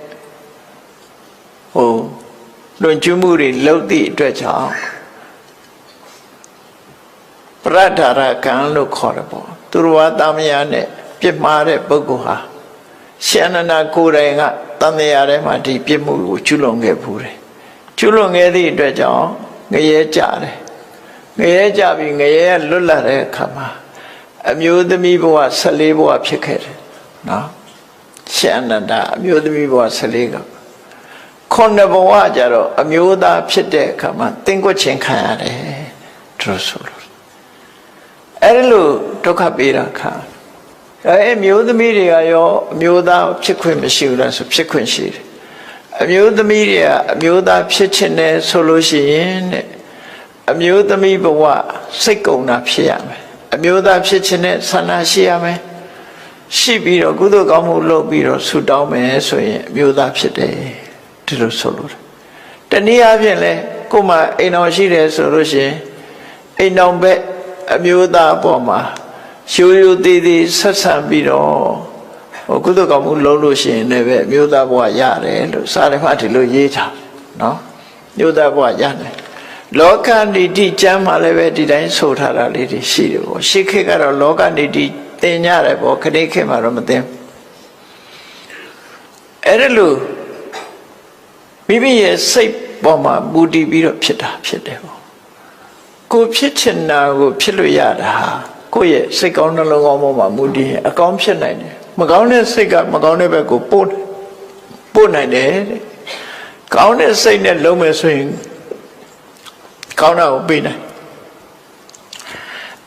လွန်ကျူးမှုတွေလုပ်သည့်အတွက်ကြောင့်ပရဒ္ဓရကံလို့ခေါ်တယ်ပေါ့သူတော်ဘာတာမယာနဲ့ပြစ်မှားတဲ့ပုဂ္ဂိုလ်ဟာရှင်အနန္ဒကိုယ်တိုင်ကတန်တရားထဲမှာဒီပြစ်မှုကိုကျူးလွန်ခဲ့ဘူးတယ်ကျူးလွန်ခဲ့သည့်အတွက်ကြောင့်ငရဲကြတယ်ငရဲကြပြီးငရဲလွတ်လာတဲ့အခါမှာအမျိုးသမီးဘဝ14ဘဝဖြစ်ခဲ့တယ်နော်ရှင်အနန္ဒအမျိုးသမီးဘဝ14ကခုနှစ်ဘဝကြတော့အမျိုးသားဖြစ်တဲ့အခါမှာသင်္ကွက်ချင်းခံရတယ်သူဆိုလို့အဲ့လိုဒုက္ခပေးတာခါအဲ့မျိုးသမီးတွေကရောအမျိုးသားဖြစ်ခွင့်မရှိဘူးလားဆိုဖြစ်ခွင့်ရှိတယ်အမျိုးသမီးတွေကအမျိုးသားဖြစ်ချင်တယ်ဆိုလို့ရှိရင်တဲ့အမျိုးသမီးဘဝစိတ်ကုန်တာဖြစ်ရမယ်အမျိုးသားဖြစ်ချင်တဲ့ဆန္ဒရှိရမယ်ရှိပြီးတော့ကုသိုလ်ကောင်းမှုလုပ်ပြီးတော့ဆုတောင်းမယ်ဆိုရင်အမျိုးသားဖြစ်တယ်ဒီလိုဆိုလို့တနည်းအားဖြင့်လဲကိုယ်မှာအိမ်တော်ရှိတယ်ဆိုလို့ရှိရင်အိမ်တော်ဘက်အမျိုးသားအပေါ်မှာရိုးရိုးသေးသေးဆက်ဆံပြီးတော့ကုသိုလ်ကောင်းမှုလုပ်လို့ရှိရင်လည်းပဲအမျိုးသားဘဝရတယ်လို့စာရမဒီလိုရေးထားနော်မျိုးသားဘဝရတယ်လောကနိတိကျမ်းမှာလည်းပဲဒီတိုင်းဆိုထားတာလေးတွေရှိတယ်ပေါ့ရှေးခေတ်ကတော့လောကနိတိသင်ကြတယ်ပေါ့ခဏခေတ်မှာတော့မသင်အဲ့ဒါလို့မိမိရဲ့စိတ်ပေါ်မှာမူတည်ပြီးတော့ဖြစ်တာဖြစ်တယ်ပေါ့ကိုဖြစ်ချင်တာကိုဖြစ်လို့ရတာဟာကိုယ့်ရဲ့စိတ်ကောင်းနှလုံးကောင်းပေါ်မှာမူတည်ရင်အကောင်းဖြစ်နိုင်တယ်မကောင်းတဲ့စိတ်ကမကောင်းတဲ့ဘက်ကိုပို့နိုင်တယ်တဲ့ကောင်းတဲ့စိတ်နဲ့လုံးမယ်ဆိုရင်ကောင်းတာကိုပေးနိုင်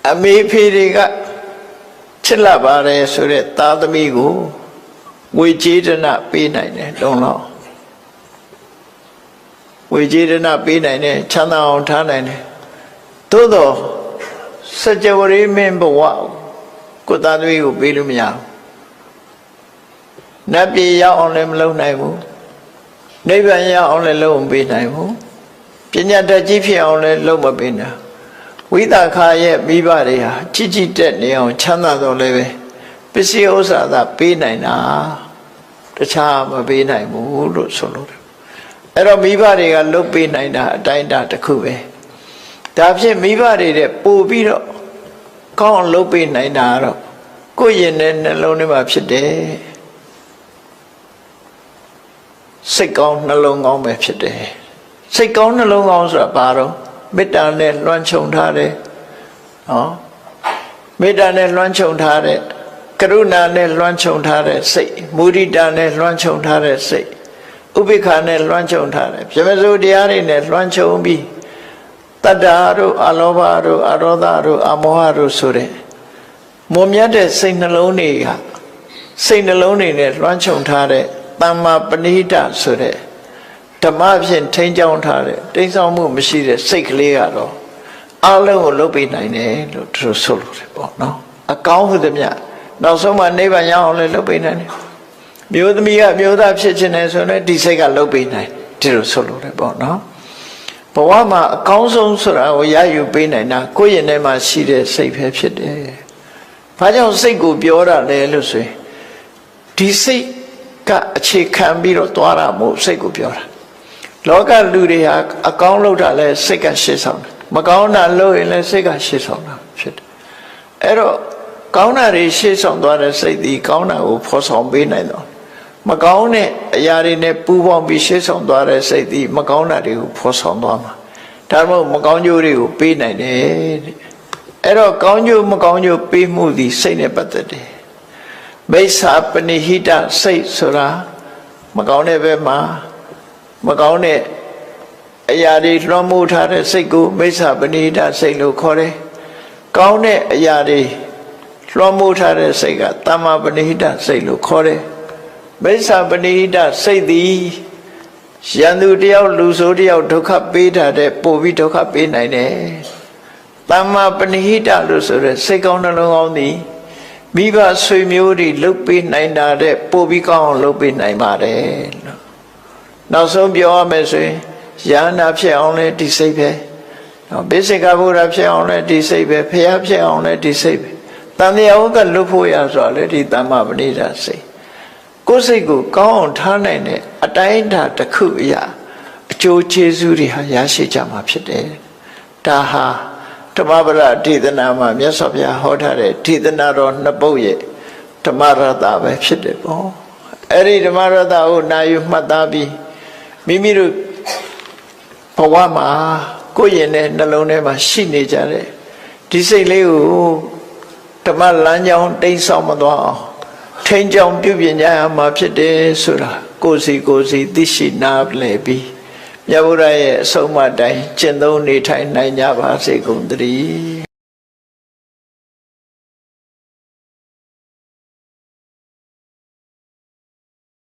အမေဖေတွေကချစ်လာပါတယ်ဆိုတဲ့သားသမီးကိုဝေကျေဒနာပေးနိုင်တယ်လုံလောက်ဝေကျေဒနာပေးနိုင်တယ်ချမ်းသာအောင်ထားနိုင်တယ်သို့တော့စကြဝဠာမင်းဘဝကိုသားသမီးကိုပေးလို့မရဘူးနတ်ပြည်ရောက်အောင်လည်းမလုပ်နိုင်ဘူးနိဗ္ဗာန်ရောက်အောင်လည်းလုပ်မပေးနိုင်ဘူးပညာတတ်ကြီးဖြစ်အောင်လည်းလုပ်မပေးနိုင်ဝိသခာရဲ့မိဘတွေဟာကြီးကြီးတက်နေအောင်ချမ်းသာတော့လည်းပဲပစ္စည်းဥစ္စာသာပေးနိုင်တာတခြားမပေးနိုင်ဘူးလို့ဆိုလို့တယ်အဲ့တော့မိဘတွေကလုပ်ပေးနိုင်တာအတိုင်းအတာတစ်ခုပဲဒါဖြင့်မိဘတွေတဲ့ပို့ပြီးတော့ကောင်းအောင်လုပ်ပေးနိုင်တာတော့ကိုယ့်ရင်ထဲနှလုံးထဲမှာဖြစ်တယ်စိတ်ကောင်းနှလုံးကောင်းပဲဖြစ်တယ်စိတ်ကောင်းနှလုံးကောင်းဆိုတာဘာတော့မေတ္တာနဲ့လွှမ်းခြုံထားတယ်နော် မေတ္တာနဲ့လွှမ်းခြုံထားတဲ့ကရုဏာနဲ့လွှမ်းခြုံထားတဲ့စိတ်မုဒိတာနဲ့လွှမ်းခြုံထားတဲ့စိတ်ဥပိ္ပခာနဲ့လွှမ်းခြုံထားတဲ့ပြမစိုးတရားတွေနဲ့လွှမ်းခြုံပြီးတတ္တာတို့အလောဘတို့အရောဓတို့အမောဟတို့ဆိုတဲ့မွန်မြတ်တဲ့စိတ်နှလုံးတွေကစိတ်နှလုံးတွေနဲ့လွှမ်းခြုံထားတဲ့သမ္မာပဏိဟိတဆိုတဲ့ဓမ္မဖြင့်ထိန်းချောင်းထားတဲ့တိမ်ဆောင်မှုမရှိတဲ့စိတ်ကလေးကတော့အလုံးကိုလုပ်ပေးနိုင်တယ်လို့သူတို့ဆိုလို့တယ်ပေါ့နော်အကောင်းဟုသမျှနောက်ဆုံးမှနိဗ္ဗာန်ရောက်အောင်လည်းလုပ်ပေးနိုင်တယ်မျိုးသမီးကမျိုးသားဖြစ်ခြင်းနဲ့ဆိုရင်ဒီစိတ်ကလုပ်ပေးနိုင်ဒီလိုဆိုလို့တယ်ပေါ့နော်ဘဝမှာအကောင်းဆုံးဆိုတာကိုရယူပေးနိုင်တာကိုယ့်ရင်ထဲမှာရှိတဲ့စိတ်ပဲဖြစ်တယ်ဘာကြောင့်စိတ်ကိုပြောတာလဲလို့ဆိုရင်ဒီစိတ်ကအခြေခံပြီးတော့သွားတာမို့စိတ်ကိုပြောတာလောကလူတွေဟာအကောင်းလုပ်တာလဲစိတ်ကရှေ့ဆောင်တယ်မကောင်းတာလုပ်ရင်လဲစိတ်ကရှေ့ဆောင်တာဖြစ်တယ်အဲ့တော့ကောင်းတာတွေရှေ့ဆောင်သွားတဲ့စိတ်ဒီကောင်းတာကိုဖော်ဆောင်ပေးနိုင်တော့မကောင်းတဲ့အရာတွေနဲ့ပူးပေါင်းပြီးရှေ့ဆောင်သွားတဲ့စိတ်ဒီမကောင်းတာတွေကိုဖော်ဆောင်သွားမှာဒါမှမဟုတ်မကောင်းကျိုးတွေကိုပေးနိုင်တယ်တဲ့အဲ့တော့ကောင်းကျိုးမကောင်းကျိုးပေးမှုဒီစိတ်နဲ့ပတ်သက်တယ်မိစ္ဆာပဏိဟိတစိတ်ဆိုတာမကောင်းတဲ့ဘက်မှာမကောင်းတဲ့အရာတွေလွှမ်းမိုးထားတဲ့စိတ်ကိုမိစ္ဆာပဏိဟိတစိတ်လို့ခေါ်တယ်ကောင်းတဲ့အရာတွေလွှမ်းမိုးထားတဲ့စိတ်ကသမ္မာပဏိဟိတစိတ်လို့ခေါ်တယ်မိစ္ဆာပဏိဟိတစိတ်သည်ရန်သူတယောက်လူဆိုးတယောက်ဒုက္ခပေးတာတဲ့ပို့ပြီးဒုက္ခပေးနိုင်တယ်သမ္မာပဏိဟိတလို့ဆိုတဲ့စိတ်ကောင်းနှလုံးကောင်းသည်မိဘဆွေမျိုးတွေလှုပ်ပေးနိုင်တာတဲ့ပို့ပြီးကောင်းအောင်လှုပ်ပေးနိုင်ပါတယ်လို့နောက်ဆုံးပြောရမယ်ဆိုရင်ယန္တာဖြစ်အောင်လဲဒီစိတ်ပဲဘိစိကဗုဒ္ဓဖြစ်အောင်လဲဒီစိတ်ပဲဖျားဖြစ်အောင်လဲဒီစိတ်ပဲတန်တရားဥဒ္ဒလွတ်ဖို့ရဆိုလဲဒီသမ္မာပဏိတာစိတ်ကိုယ်စိတ်ကိုကောင်းအောင်ထားနိုင်တဲ့အတိုင်းအတာတစ်ခုအရာအကျိုးကျေးဇူးတွေဟာရရှိကြမှာဖြစ်တယ်ဒါဟာဓမ္မပဒဒေသနာမှာမြတ်စွာဘုရားဟောထားတဲ့ဒေသနာတော်နှစ်ပုဒ်ရဲ့ဓမ္မရတပဲဖြစ်တယ်ပေါ့အဲ့ဒီဓမ္မရတကိုနာယူမှတ်သားပြီးမိမိတို့ဘဝမှာကိုယ်ရင်နဲ့နှလုံးထဲမှာရှိနေကြတဲ့ဒီစိတ်လေးကိုဓမ္မလမ်းကြောင်းတိမ်ဆောင်မသွားအောင်ထိန်ကြောင်ပြုပြင်ကြရမှာဖြစ်တယ်ဆိုတာကိုယ်စီသိရှိနားလည်ပြီးမြတ်ဗုဒ္ဓရဲ့အဆုံးအမတိုင်းကျင့်သုံးနေထိုင်နိုင်ကြပါစေကုန်သတည်း